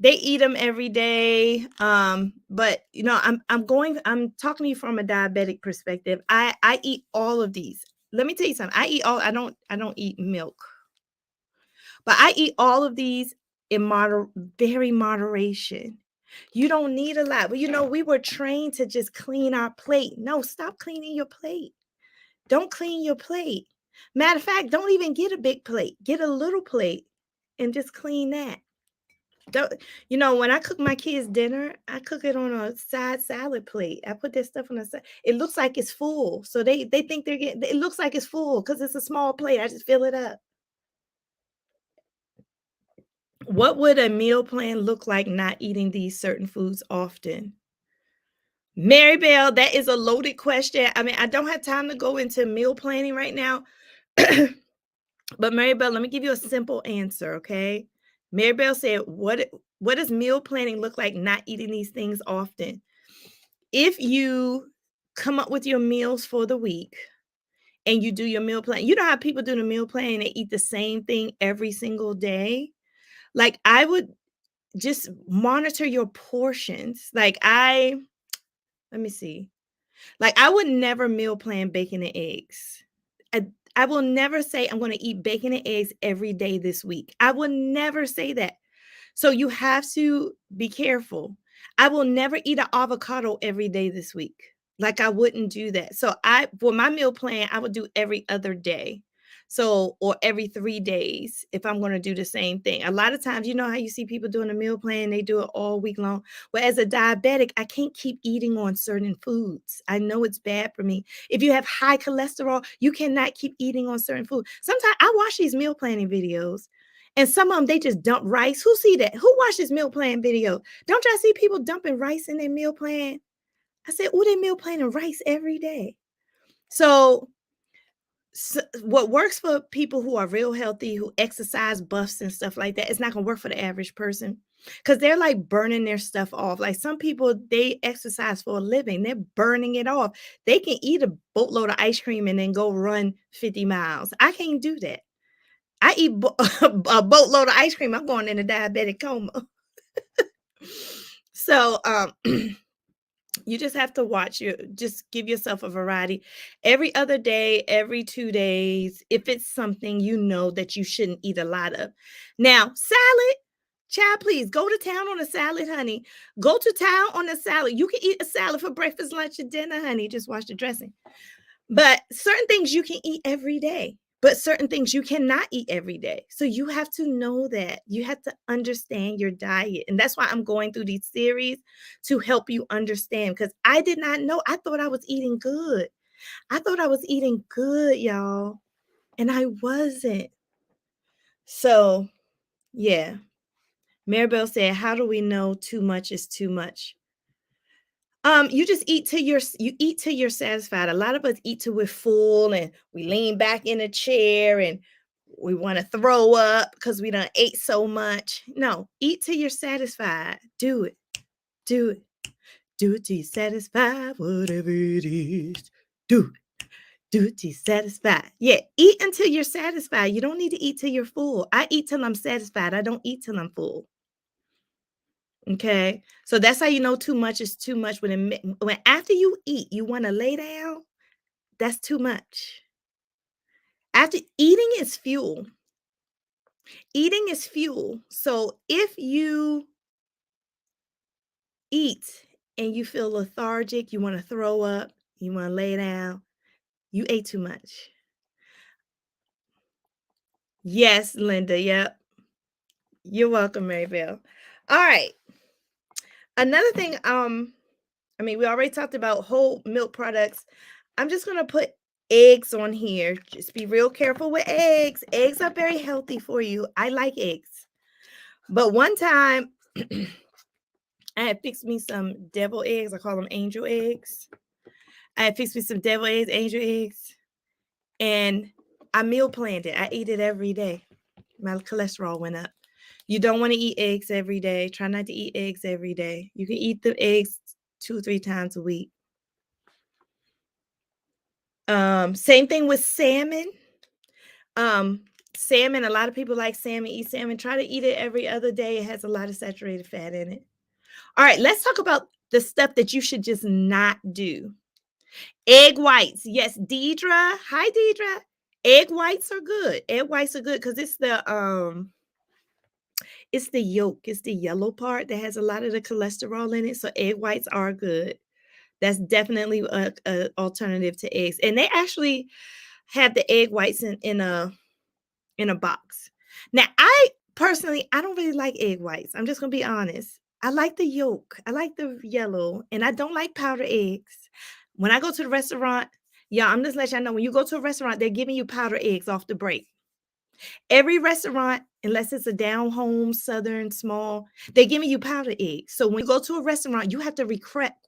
They eat them every day. But I'm talking to you from a diabetic perspective. I eat all of these. Let me tell you something. I don't eat milk. But I eat all of these in very moderation. You don't need a lot. But we were trained to just clean our plate. No, stop cleaning your plate. Don't clean your plate. Matter of fact, don't even get a big plate. Get a little plate and just clean that. Don't when I cook my kids dinner, I cook it on a side salad plate. I put that stuff on the side. It looks like it's full. So they think they're getting it looks like it's full because it's a small plate. I just fill it up. What would a meal plan look like not eating these certain foods often? Mary Bell, that is a loaded question. I mean, I don't have time to go into meal planning right now. But Mary Bell, let me give you a simple answer, okay? Mary Bell said, what does meal planning look like not eating these things often? If you come up with your meals for the week and you do your meal plan, you know how people do the meal plan, they eat the same thing every single day? Like I would just monitor your portions. Let me see. Like I would never meal plan bacon and eggs. I, I will never say I'm going to eat bacon and eggs every day this week. I will never say that. So you have to be careful. I will never eat an avocado every day this week. Like I wouldn't do that. So for my meal plan, I would do every other day. So or every 3 days if I'm going to do the same thing. A lot of times, you know how you see people doing a meal plan, they do it all week long. Well, as a diabetic, I can't keep eating on certain foods. I know it's bad for me. If you have high cholesterol, you cannot keep eating on certain food. Sometimes I watch these meal planning videos and some of them, they just dump rice. Who see that? Who watches meal plan video? Don't y'all see people dumping rice in their meal plan? I said, oh, they meal planning rice every day. So what works for people who are real healthy, who exercise buffs and stuff like that, it's not going to work for the average person because they're like burning their stuff off. Like some people, they exercise for a living, they're burning it off. They can eat a boatload of ice cream and then go run 50 miles. I can't do that. I eat a boatload of ice cream, I'm going in a diabetic coma. So, you just have to just give yourself a variety. Every other day, every 2 days, if it's something that you shouldn't eat a lot of. Now, salad, child, please go to town on a salad, honey. Go to town on a salad. You can eat a salad for breakfast, lunch, and dinner, honey. Just wash the dressing. But certain things you can eat every day, but certain things you cannot eat every day. So you have to know that. You have to understand your diet. And that's why I'm going through these series to help you understand because I did not know. I thought I was eating good. I thought I was eating good, y'all. And I wasn't. So, yeah. Maribel said, how do we know too much is too much? You just eat till you're satisfied. A lot of us eat till we're full and we lean back in a chair and we want to throw up because we done ate so much. No, eat till you're satisfied. Do it. Do it. Do it till you're satisfied. Whatever it is. Do it. Do it till you're satisfied. Yeah, eat until you're satisfied. You don't need to eat till you're full. I eat till I'm satisfied. I don't eat till I'm full. Okay, so that's how you know too much is too much. When after you eat, you want to lay down. That's too much. After eating is fuel. Eating is fuel. So if you eat and you feel lethargic, you want to throw up, you want to lay down, you ate too much. Yes, Linda. Yep. You're welcome, Marybelle. All right. Another thing, we already talked about whole milk products. I'm just gonna put eggs on here. Just be real careful with eggs. Eggs are very healthy for you. I like eggs. But one time I had fixed me some devil eggs. I call them angel eggs. I had fixed me some devil eggs, angel eggs, and I meal planned it. I ate it every day. My cholesterol went up. You don't want to eat eggs every day. Try not to eat eggs every day. You can eat the eggs 2-3 times a week. Same thing with salmon. Salmon, a lot of people like salmon, eat salmon. Try to eat it every other day. It has a lot of saturated fat in it. All right, let's talk about the stuff that you should just not do. Egg whites. Yes, Deidre. Hi, Deidre. Egg whites are good. Egg whites are good because it's the yolk, it's the yellow part that has a lot of the cholesterol in it. So egg whites are good. That's definitely a alternative to eggs. And they actually have the egg whites in a box. Now, I don't really like egg whites. I'm just gonna be honest. I like the yolk. I like the yellow, and I don't like powdered eggs. When I go to the restaurant, yeah, I'm just letting y'all know when you go to a restaurant, they're giving you powdered eggs off the break. Every restaurant, unless it's a down home, southern, small, they're giving you powdered eggs. So when you go to a restaurant, you have to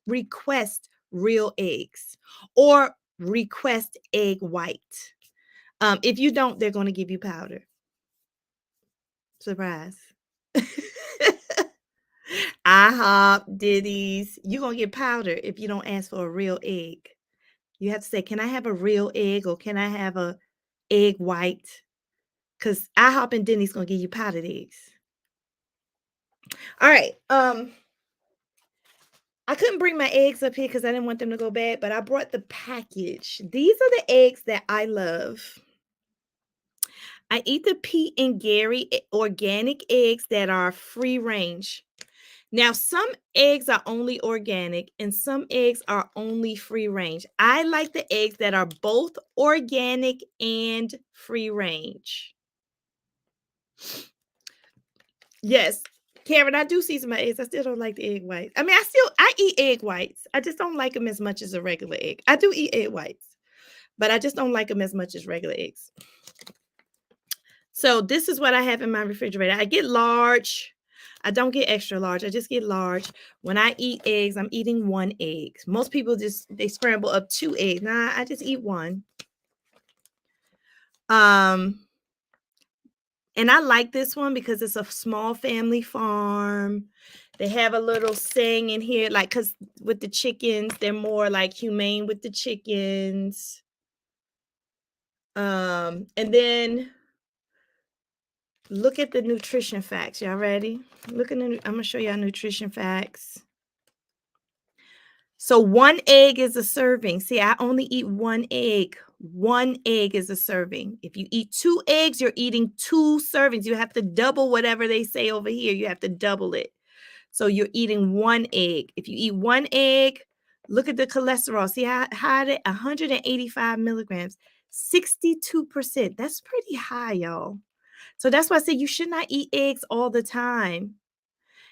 request real eggs or request egg white. If you don't, they're going to give you powder. Surprise. IHOP, Diddy's, you're going to get powder if you don't ask for a real egg. You have to say, can I have a real egg or can I have a egg white? Because IHOP and Denny's going to give you powdered eggs. All right. I couldn't bring my eggs up here because I didn't want them to go bad, but I brought the package. These are the eggs that I love. I eat the Pete and Gary organic eggs that are free range. Now, some eggs are only organic and some eggs are only free range. I like the eggs that are both organic and free range. Yes, Karen, I do season my eggs. I still don't like the egg whites. I eat egg whites. I just don't like them as much as a regular egg. I do eat egg whites, but I just don't like them as much as regular eggs. So this is what I have in my refrigerator. I get large. I don't get extra large. I just get large. When I eat eggs, I'm eating one egg. Most people they scramble up 2 eggs. Nah, I just eat one. And I like this one because it's a small family farm. They have a little saying in here, like, because with the chickens, they're more like humane with the chickens. And then look at the nutrition facts. Y'all ready? I'm gonna show y'all nutrition facts. So 1 egg is a serving. See, I only eat 1 egg. 1 egg is a serving. If you eat 2 eggs, you're eating 2 servings. You have to double whatever they say over here. You have to double it. So you're eating 1 egg. If you eat 1 egg, look at the cholesterol. See how high it is? 185 milligrams, 62%. That's pretty high, y'all. So that's why I say you should not eat eggs all the time.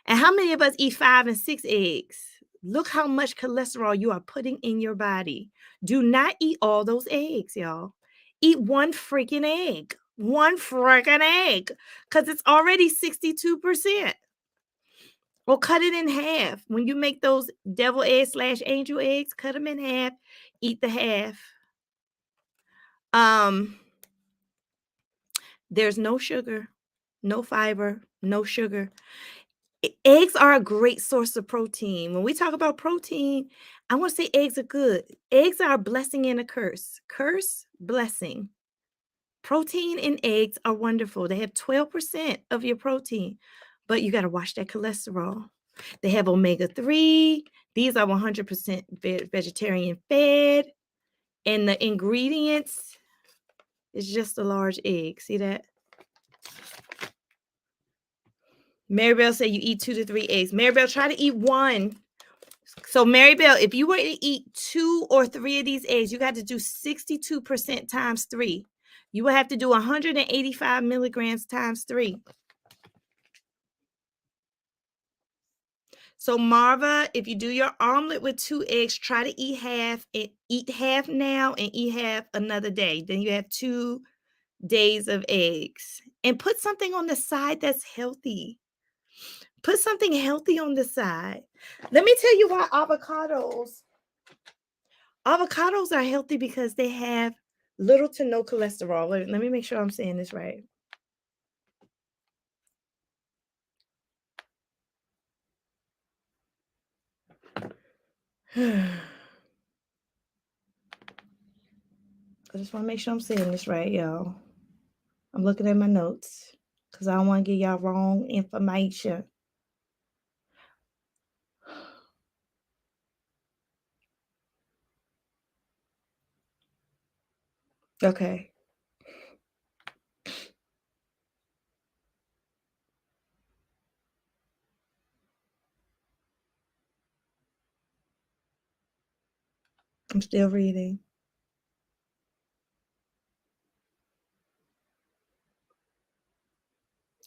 And how many of us eat 5 and 6 eggs? Look how much cholesterol you are putting in your body. Do not eat all those eggs, y'all. Eat 1 freaking egg. 1 freaking egg. Because it's already 62%. Or cut it in half. When you make those devil eggs / angel eggs, cut them in half, eat the half. Um, there's no sugar, no fiber, no sugar. Eggs are a great source of protein. When we talk about protein, I want to say eggs are good. Eggs are a blessing and a curse. Curse, blessing. Protein in eggs are wonderful. They have 12% of your protein, but you got to watch that cholesterol. They have omega-3. These are 100% vegetarian fed. And the ingredients is just a large egg. See that? Maribel said you eat 2 to 3 eggs. Maribel, try to eat 1. So Maribel, if you were to eat 2 or 3 of these eggs, you got to do 62% times 3. You will have to do 185 milligrams times 3. So Marva, if you do your omelet with 2 eggs, try to eat half and eat half now and eat half another day. Then you have 2 days of eggs. And put something on the side that's healthy. Put something healthy on the side. Let me tell you why avocados are healthy, because they have little to no cholesterol. Let me make sure I'm saying this right. I just want to make sure I'm saying this right, y'all. I'm looking at my notes because I don't want to give y'all wrong information. Okay. I'm still reading.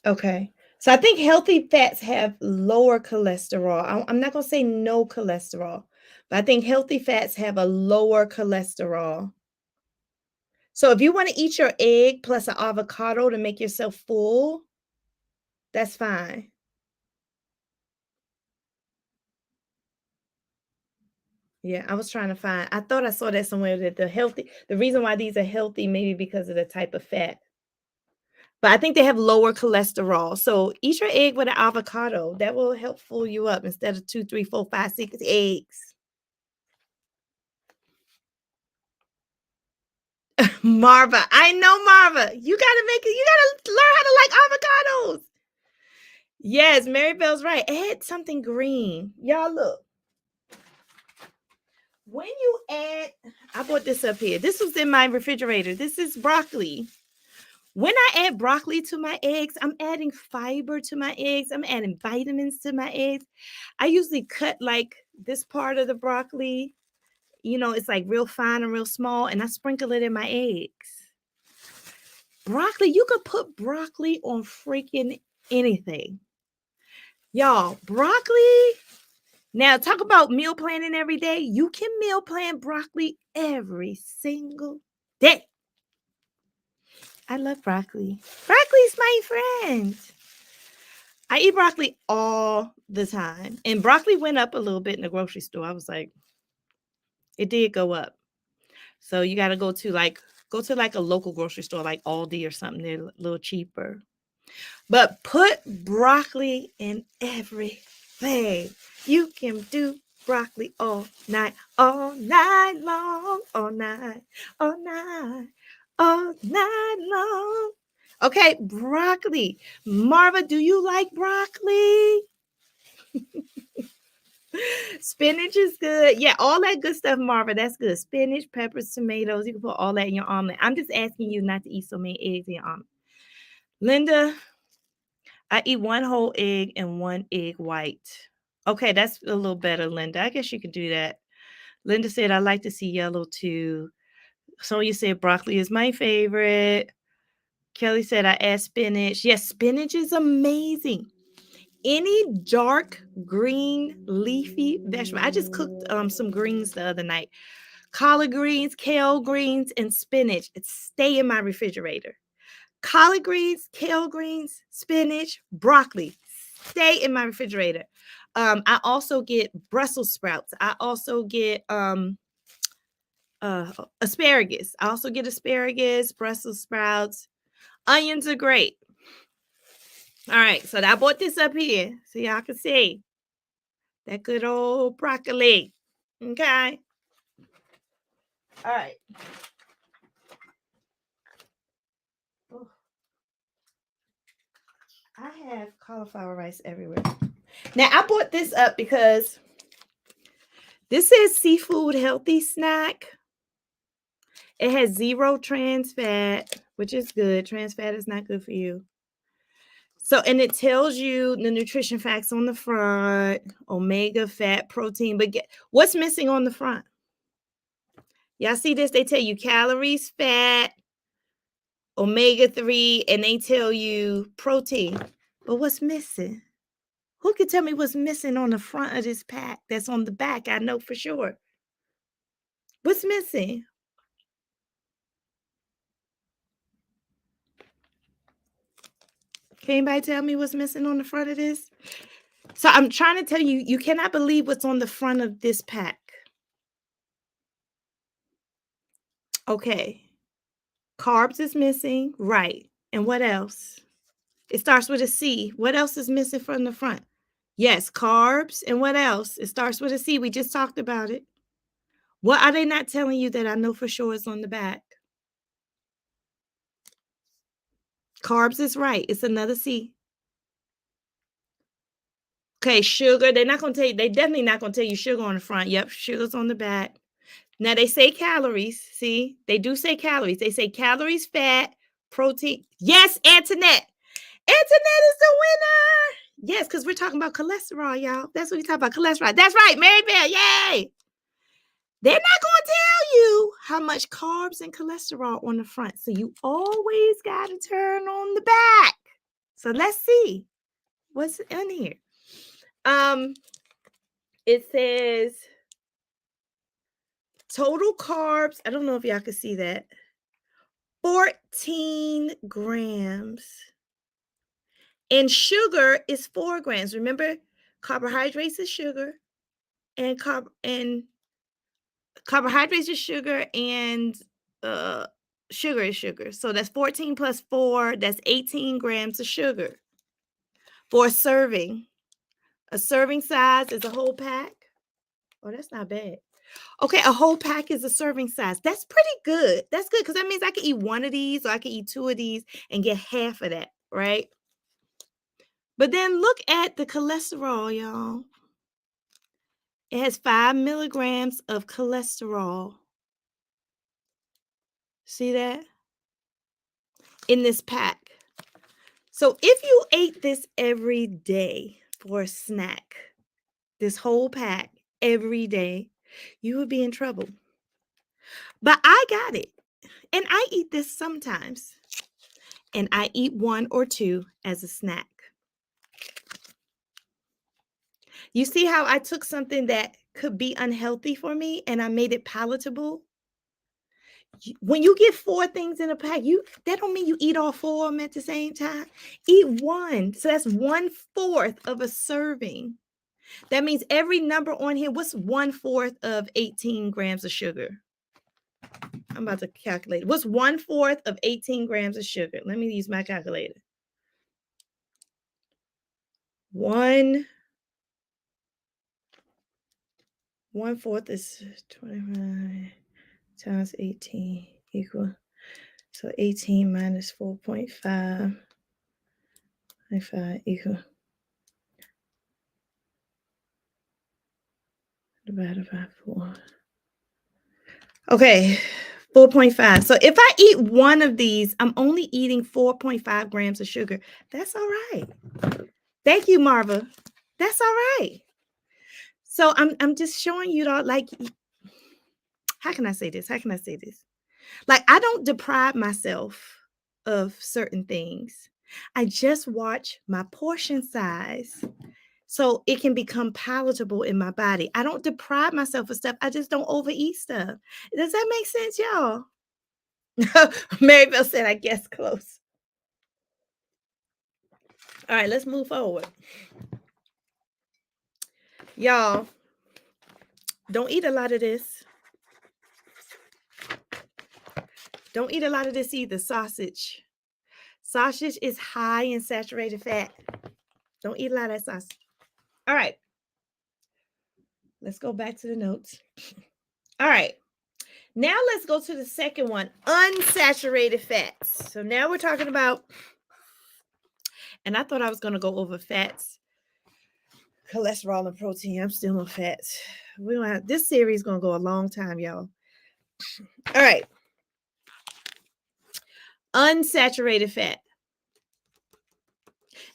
Okay. So I think healthy fats have lower cholesterol. I'm not going to say no cholesterol, but I think healthy fats have a lower cholesterol. So if you want to eat your egg plus an avocado to make yourself full, that's fine. Yeah, I was trying to find. I thought I saw that somewhere, that the reason why these are healthy, maybe because of the type of fat. But I think they have lower cholesterol. So eat your egg with an avocado. That will help full you up instead of 2, 3, 4, 5, 6 eggs. Marva, I know Marva. You gotta make it. You gotta learn how to like avocados. Yes, Maribel's right. Add something green. Y'all look. When you add, I brought this up here. This was in my refrigerator. This is broccoli. When I add broccoli to my eggs, I'm adding fiber to my eggs. I'm adding vitamins to my eggs. I usually cut like this part of the broccoli. It's like real fine and real small, and I sprinkle it in my eggs. Broccoli, you could put broccoli on freaking anything. Y'all, broccoli. Now, talk about meal planning every day. You can meal plan broccoli every single day. I love broccoli. Broccoli's my friend. I eat broccoli all the time. And broccoli went up a little bit in the grocery store. I was like, it did go up. So you got to go to like a local grocery store like Aldi or something. They're a little cheaper. But put broccoli in everything. You can do broccoli all night long, all night long. Okay, broccoli. Marva, do you like broccoli? Spinach is good. Yeah, all that good stuff, Marva. That's good. Spinach, peppers, tomatoes. You can put all that in your omelet. I'm just asking you not to eat so many eggs in your omelet. Linda, I eat 1 whole egg and 1 egg white. Okay, that's a little better, Linda. I guess you can do that. Linda said, I like to see yellow too. Sonia said, broccoli is my favorite. Kelly said, I add spinach. Yes, spinach is amazing. Any dark green leafy vegetable. I just cooked some greens the other night. Collard greens, kale greens, and spinach. It stay in my refrigerator. Collard greens, kale greens, spinach, broccoli. stay in my refrigerator. I also get Brussels sprouts. I also get asparagus. I also get asparagus, Brussels sprouts. Onions are great. All right, so I bought this up here so y'all can see that good old broccoli. Okay. All right. Oh, I have cauliflower rice everywhere. Now, I bought this up because this is seafood healthy snack. It has 0 trans fat, which is good. Trans fat is not good for you. So, and it tells you the nutrition facts on the front, omega, fat, protein. But what's missing on the front? Y'all see this? They tell you calories, fat, omega-3, and they tell you protein. But what's missing? Who can tell me what's missing on the front of this pack that's on the back? I know for sure. What's missing? Can anybody tell me what's missing on the front of this? So I'm trying to tell you, you cannot believe what's on the front of this pack. Okay. Carbs is missing. Right. And what else? It starts with a C. What else is missing from the front? Yes, carbs. And what else? It starts with a C. We just talked about it. What are they not telling you that I know for sure is on the back? Carbs is right. It's another C. Okay, sugar. They're not going to tell you. They definitely not going to tell you sugar on the front. Yep, sugar's on the back. Now they say calories. See, they do say calories. They say calories, fat, protein. Yes, Antoinette. Antoinette is the winner. Yes, because we're talking about cholesterol, y'all. That's what we talk about, cholesterol. That's right, Mary Bell. Yay. They're not going to tell you how much carbs and cholesterol on the front. So you always got to turn on the back. So let's see what's in here. It says total carbs. I don't know if y'all can see that. 14 grams. And sugar is 4 grams. Remember, carbohydrates is sugar, and carbohydrates is sugar, and sugar is sugar. So that's 14 plus 4. That's 18 grams of sugar for a serving. A serving size is a whole pack. Oh, that's not bad. Okay, a whole pack is a serving size. That's pretty good. That's good because that means I can eat 1 of these or I can eat 2 of these and get half of that, right? But then look at the cholesterol, y'all. It has 5 milligrams of cholesterol. See that? In this pack. So if you ate this every day for a snack, this whole pack every day, you would be in trouble. But I got it. And I eat this sometimes. And I eat 1 or 2 as a snack. You see how I took something that could be unhealthy for me and I made it palatable? When you get 4 things in a pack, that don't mean you eat all 4 of them at the same time. Eat 1. So that's 1/4 of a serving. That means every number on here, what's 1/4 of 18 grams of sugar? I'm about to calculate it. What's 1/4 of 18 grams of sugar? Let me use my calculator. 1/4 is 25 times 18 equal. So 18 minus 4.5 equal divided by 4. Okay, 4.5. So if I eat 1 of these, I'm only eating 4.5 grams of sugar. That's all right. Thank you, Marva. That's all right. So I'm just showing you that, like, how can I say this? Like, I don't deprive myself of certain things. I just watch my portion size so it can become palatable in my body. I don't deprive myself of stuff. I just don't overeat stuff. Does that make sense, y'all? Marybelle said, I guess close. All right, let's move forward. Y'all, don't eat a lot of this. Don't eat a lot of this either. Sausage. Sausage is high in saturated fat. Don't eat a lot of that sausage. All right. Let's go back to the notes. All right. Now let's go to the second one, unsaturated fats. So now we're talking about, and I thought I was going to go over fats, cholesterol, and protein. I'm still on fats. We don't have, this series is going to go a long time, y'all. All right. Unsaturated fat.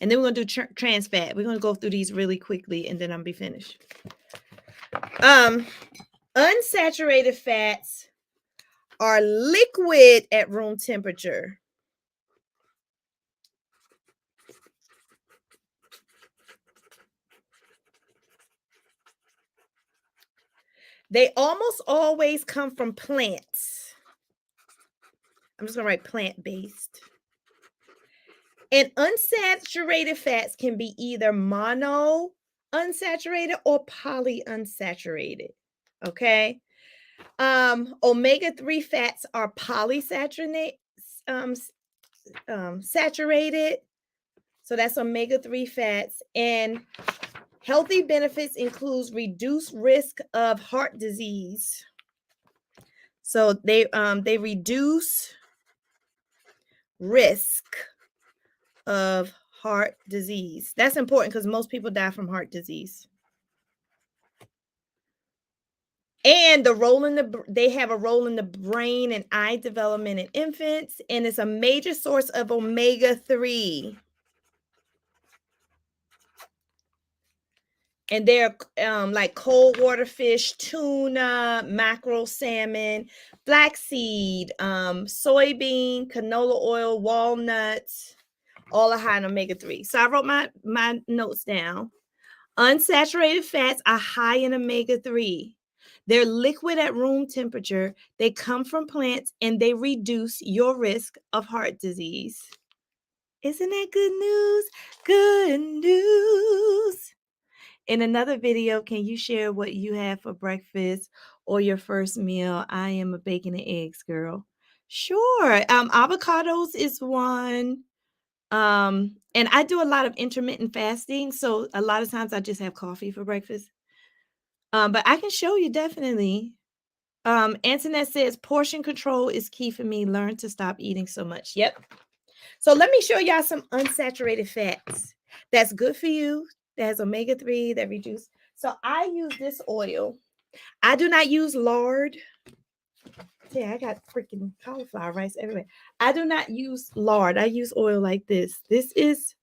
And then we're going to do trans fat. We're going to go through these really quickly, and then I'm going to be finished. Unsaturated fats are liquid at room temperature. They almost always come from plants. I'm just going to write plant-based. And unsaturated fats can be either mono unsaturated or polyunsaturated. Okay. Omega-3 fats are polysaturated. Saturated. So that's omega-3 fats. And healthy benefits includes reduced risk of heart disease. So they reduce risk of heart disease. That's important because most people die from heart disease. And they have a role in the brain and eye development in infants, and it's a major source of omega-3. And they're like cold water fish, tuna, mackerel, salmon, flaxseed, soybean, canola oil, walnuts, all are high in omega-3. So I wrote my notes down. Unsaturated fats are high in omega-3. They're liquid at room temperature. They come from plants and they reduce your risk of heart disease. Isn't that good news? Good news. In another video, can you share what you had for breakfast or your first meal? I am a bacon and eggs girl. Sure. Avocados is one. And I do a lot of intermittent fasting. So a lot of times I just have coffee for breakfast. But I can show you definitely. Antoinette says portion control is key for me. Learn to stop eating so much. Yep. So let me show y'all some unsaturated fats that's good for you. That has omega-3 that reduce. So I use this oil. I do not use lard. Yeah, I got freaking cauliflower rice everywhere. I do not use lard. I use oil like this. This is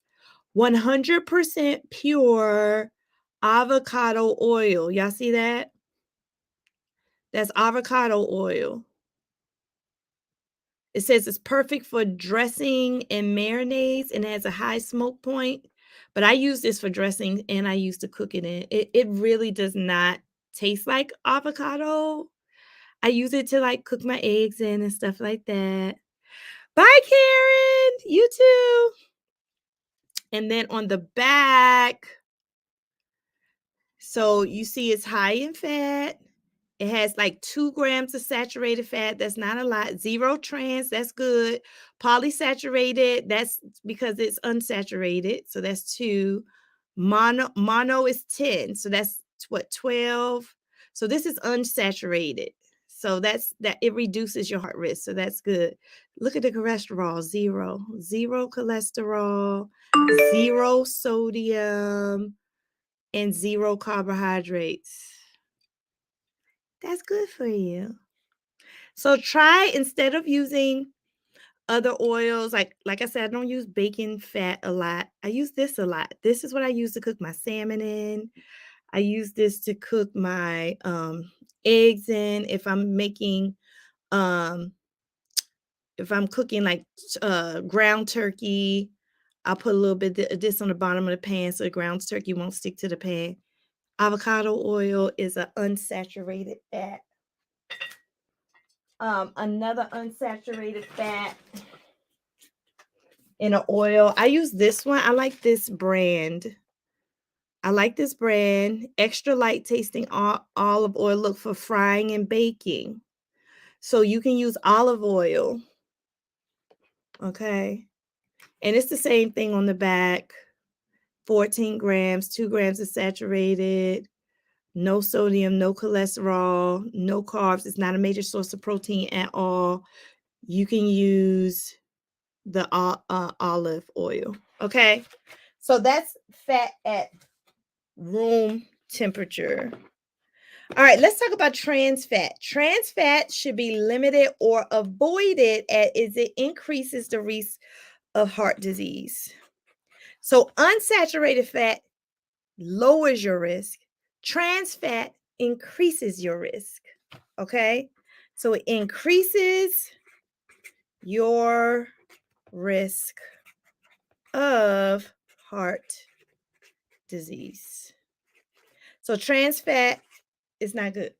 100% pure avocado oil. Y'all see that? That's avocado oil. It says it's perfect for dressing and marinades and has a high smoke point. But I use this for dressing and I use to cook it in. It really does not taste like avocado. I use it to like cook my eggs in and stuff like that. Bye, Karen. You too. And then on the back, so you see it's high in fat. It has like 2 grams of saturated fat. That's not a lot. 0 trans, that's good. Polysaturated, that's because it's unsaturated. So that's 2. Mono is 10. So that's what, 12. So this is unsaturated. So that it reduces your heart risk. So that's good. Look at the cholesterol, 0. 0 cholesterol, 0 sodium, and 0 carbohydrates. That's good for you. So try, instead of using other oils, like I said, I don't use bacon fat a lot. I use this a lot. This is what I use to cook my salmon in. I use this to cook my eggs in. If I'm making if I'm cooking like ground turkey, I'll put a little bit of this on the bottom of the pan so the ground turkey won't stick to the pan. Avocado oil is an unsaturated fat. Another unsaturated fat in an oil. I use this one. I like this brand. Extra light tasting olive oil. Look for frying and baking. So you can use olive oil. Okay. And it's the same thing on the back. 14 grams, 2 grams of saturated, no sodium, no cholesterol, no carbs. It's not a major source of protein at all. You can use the olive oil. Okay. So that's fat at room temperature. All right, let's talk about trans fat. Trans fat should be limited or avoided as it increases the risk of heart disease. So unsaturated fat lowers your risk. Trans fat increases your risk. Okay? So it increases your risk of heart disease. So trans fat is not good.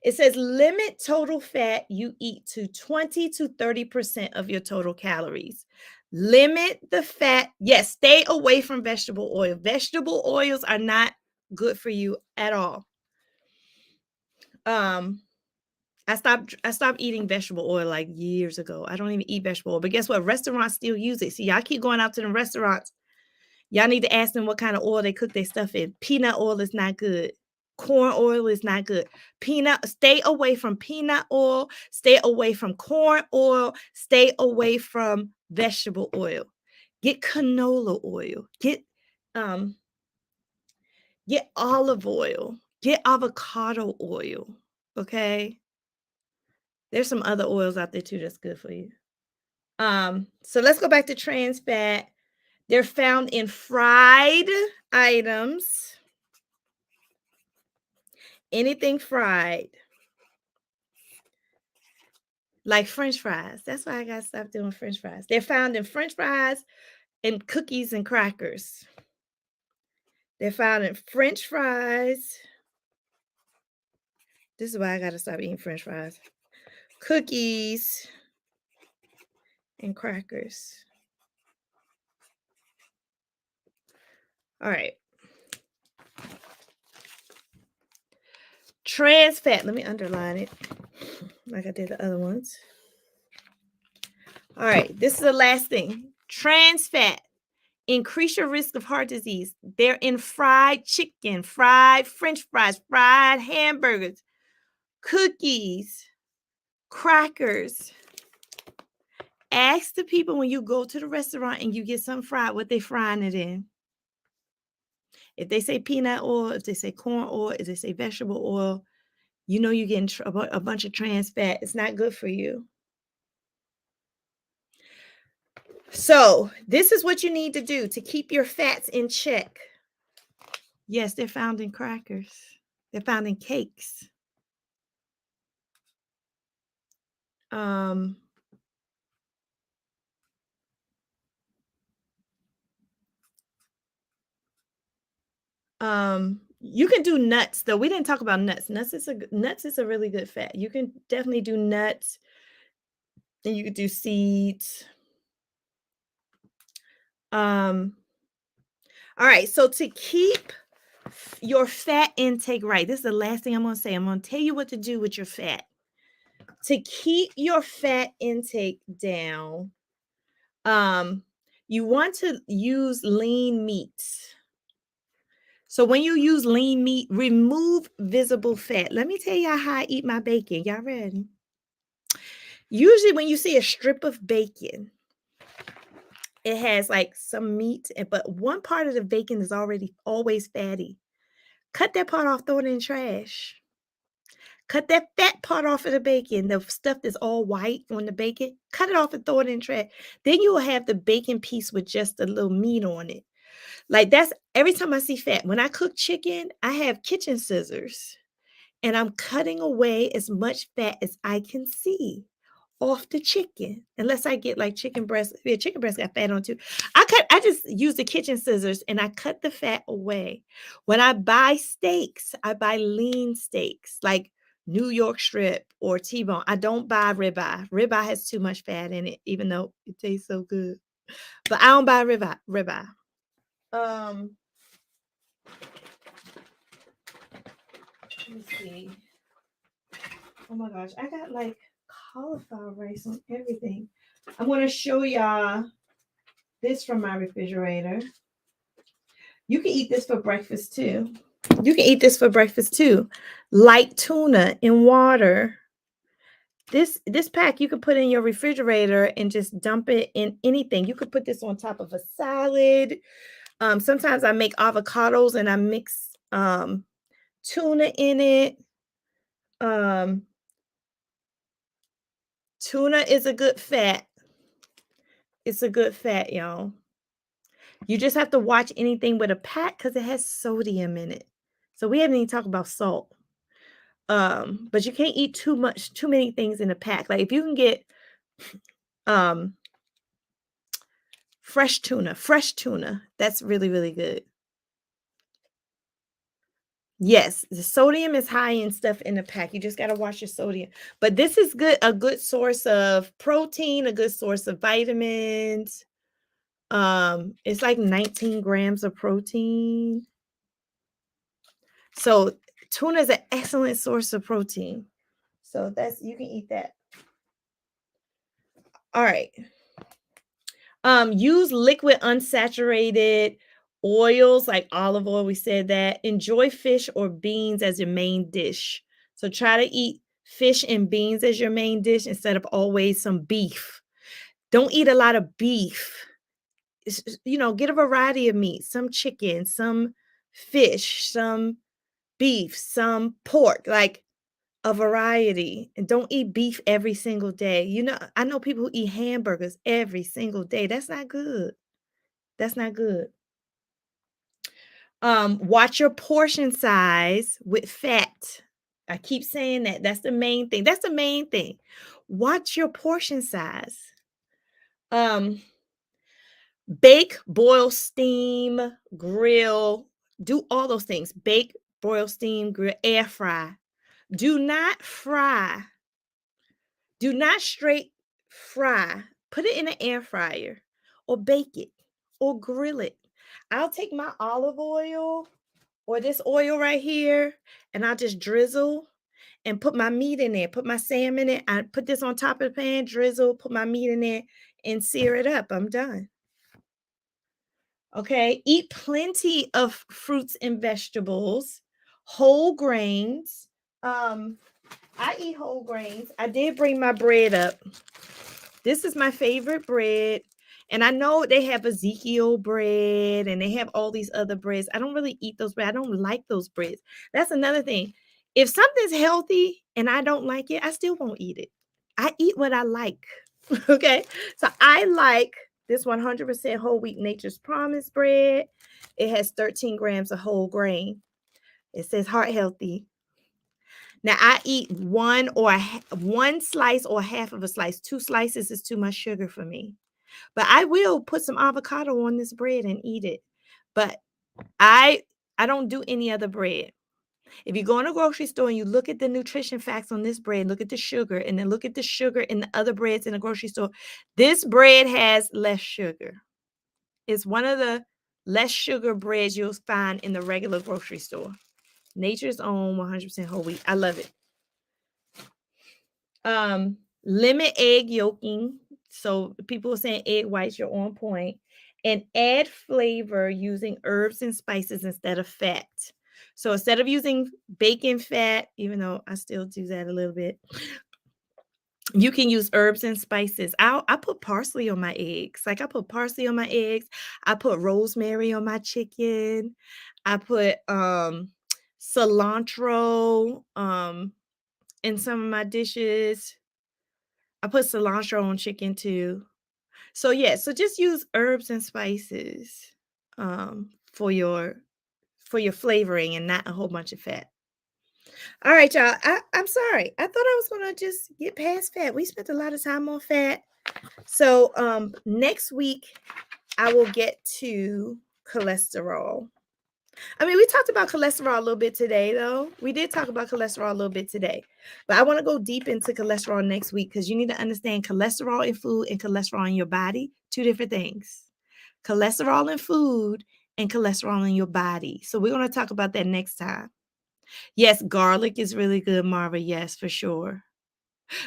It says limit total fat you eat to 20 to 30% of your total calories. Limit the fat. Yes, stay away from vegetable oil. Vegetable oils are not good for you at all. I stopped eating vegetable oil like years ago. I don't even eat vegetable oil. But guess what? Restaurants still use it. See, y'all keep going out to the restaurants. Y'all need to ask them what kind of oil they cook their stuff in. Peanut oil is not good. Corn oil is not good. Stay away from peanut oil. Stay away from corn oil. Stay away from vegetable oil. Get canola oil. Get olive oil. Get avocado oil. Okay. There's some other oils out there too that's good for you. So let's go back to trans fat. They're found in fried items. Anything fried. Like French fries. That's why I got to stop doing French fries. They're found in French fries and cookies and crackers. They're found in French fries. This is why I got to stop eating French fries. Cookies and crackers. All right. Trans fat. Let me underline it like I did the other ones. All right. This is the last thing. Trans fat. Increase your risk of heart disease. They're in fried chicken, fried French fries, fried hamburgers, cookies, crackers. Ask the people when you go to the restaurant and you get something fried, what they frying it in. If they say peanut oil, if they say corn oil, if they say vegetable oil, you know you're getting a bunch of trans fat. It's not good for you. So this is what you need to do to keep your fats in check. Yes, they're found in crackers. They're found in cakes. You can do nuts though. We didn't talk about nuts. Nuts is a really good fat. You can definitely do nuts, and you could do seeds. All right, so to keep your fat intake right, this is the last thing I'm going to say. I'm going to tell you what to do with your fat. To keep your fat intake down, you want to use lean meats. So when you use lean meat, remove visible fat. Let me tell y'all how I eat my bacon. Y'all ready? Usually when you see a strip of bacon, it has like some meat, but one part of the bacon is always fatty. Cut that part off, throw it in the trash. Cut that fat part off of the bacon, the stuff that's all white on the bacon, cut it off and throw it in the trash. Then you will have the bacon piece with just a little meat on it. Like that's every time I see fat. When I cook chicken, I have kitchen scissors and I'm cutting away as much fat as I can see off the chicken, unless I get like chicken breast. Yeah, chicken breast got fat on too. I just use the kitchen scissors and I cut the fat away. When I buy steaks, I buy lean steaks like New York strip or T-bone. I don't buy ribeye. Ribeye has too much fat in it, even though it tastes so good. But I don't buy ribeye. Let me see. Oh my gosh, I got like cauliflower rice on everything. I'm gonna show y'all this from my refrigerator. You can eat this for breakfast too. Light tuna in water. This pack you could put in your refrigerator and just dump it in anything. You could put this on top of a salad. Sometimes I make avocados and I mix tuna in it. Tuna is a good fat. It's a good fat, y'all. You just have to watch anything with a pack because it has sodium in it. So we haven't even talked about salt. But you can't eat too many things in a pack. Like if you can get fresh tuna, that's really, really good. Yes, the sodium is high in stuff in the pack. You just got to watch your sodium. But this is a good source of protein, a good source of vitamins. It's like 19 grams of protein. So tuna is an excellent source of protein. So you can eat that. All right. Use liquid unsaturated oils like olive oil. We said that. Enjoy fish or beans as your main dish. So try to eat fish and beans as your main dish instead of always some beef. Don't eat a lot of beef. Get a variety of meat, some chicken, some fish, some beef, some pork, like a variety. And don't eat beef every single day. I know people who eat hamburgers every single day. That's not good. That's not good. Watch your portion size with fat. I keep saying that. That's the main thing. Watch your portion size. Bake, boil, steam, grill. Do all those things. Bake, broil, steam, grill, air fry. Do not fry. Do not straight fry. Put it in an air fryer or bake it or grill it. I'll take my olive oil or this oil right here and I'll just drizzle and put my meat in there. Put my salmon in it. I put this on top of the pan, drizzle, put my meat in there and sear it up. I'm done. Okay, eat plenty of fruits and vegetables, whole grains. I eat whole grains. I did bring my bread up. This is my favorite bread. And I know they have Ezekiel bread and they have all these other breads. I don't really eat those breads. I don't like those breads. That's another thing. If something's healthy and I don't like it, I still won't eat it. I eat what I like. Okay. So I like this 100% whole wheat Nature's Promise bread. It has 13 grams of whole grain. It says heart healthy. Now I eat one slice or half of a slice. 2 slices is too much sugar for me. But I will put some avocado on this bread and eat it. But I don't do any other bread. If you go in a grocery store and you look at the nutrition facts on this bread, look at the sugar, and then look at the sugar in the other breads in the grocery store, this bread has less sugar. It's one of the less sugar breads you'll find in the regular grocery store. Nature's Own 100% whole wheat. I love it. Limit egg yolking. So people are saying egg whites, you're on point. And add flavor using herbs and spices instead of fat. So instead of using bacon fat, even though I still do that a little bit, you can use herbs and spices. I put parsley on my eggs. Like I put parsley on my eggs. I put rosemary on my chicken. I put cilantro in some of my dishes. I put cilantro on chicken too. So yeah, so just use herbs and spices for your flavoring and not a whole bunch of fat. All right, y'all. I'm sorry. I thought I was gonna just get past fat. We spent a lot of time on fat. So next week I will get to cholesterol. I mean, we talked about cholesterol a little bit today, though. We did talk about cholesterol a little bit today, but I want to go deep into cholesterol next week because you need to understand cholesterol in food and cholesterol in your body, two different things. Cholesterol in food and cholesterol in your body. So we're going to talk about that next time. Yes, garlic is really good, Marva. Yes, for sure.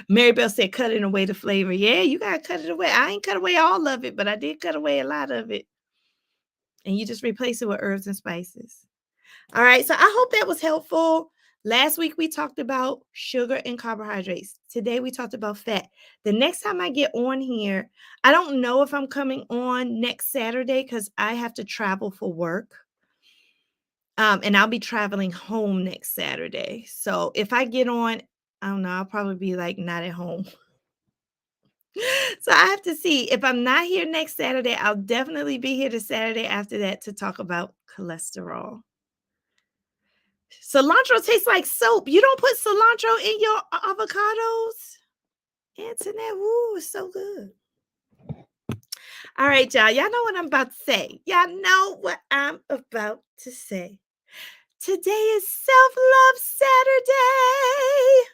Mary Bell said, cutting away the flavor. Yeah, you got to cut it away. I ain't cut away all of it, but I did cut away a lot of it. And you just replace it with herbs and spices. All right, so I hope that was helpful. Last week we talked about sugar and carbohydrates. Today we talked about fat. The next time I get on here, I don't know if I'm coming on next Saturday because I have to travel for work. And I'll be traveling home next Saturday. So if I get on, I don't know, I'll probably be like not at home. So I have to see. If I'm not here next Saturday, I'll definitely be here the Saturday after that to talk about cholesterol. Cilantro tastes like soap. You don't put cilantro in your avocados? Antoinette, woo, it's so good. All right, y'all. Y'all know what I'm about to say. Y'all know what I'm about to say. Today is Self-Love Saturday.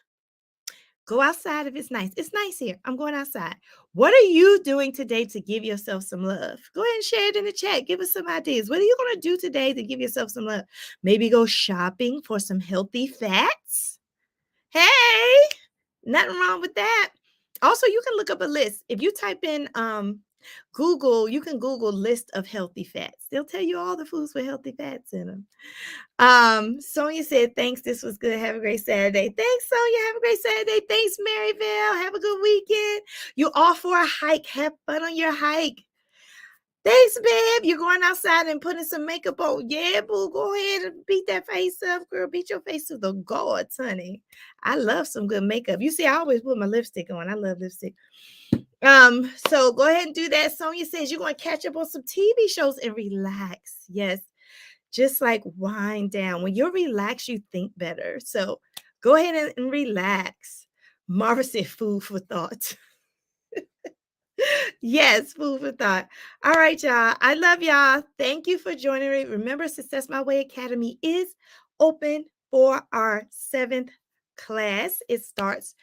Go outside if it's nice. It's nice here. I'm going outside. What are you doing today to give yourself some love? Go ahead and share it in the chat. Give us some ideas. What are you going to do today to give yourself some love? Maybe go shopping for some healthy fats. Hey, nothing wrong with that. Also, you can look up a list. If you type in Google, you can Google list of healthy fats. They'll tell you all the foods with healthy fats in them. Sonia said, thanks. This was good. Have a great Saturday. Thanks, Sonia. Have a great Saturday. Thanks, Maryville. Have a good weekend. You off for a hike. Have fun on your hike. Thanks, babe. You're going outside and putting some makeup on. Yeah, boo. Go ahead and beat that face up, girl. Beat your face to the gods, honey. I love some good makeup. You see, I always put my lipstick on. I love lipstick. So go ahead and do that. Sonia says you're going to catch up on some TV shows and relax. Yes. Just like wind down. When you're relaxed, you think better. So go ahead and relax. Marva said food for thought. Yes, food for thought. All right, y'all. I love y'all. Thank you for joining me. Remember, Success My Way Academy is open for our 7th class. It starts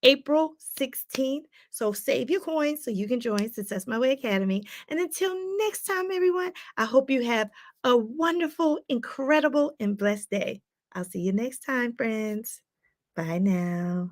April 16th. So save your coins so you can join Success My Way Academy. And until next time, everyone, I hope you have a wonderful, incredible, and blessed day. I'll see you next time, friends. Bye now.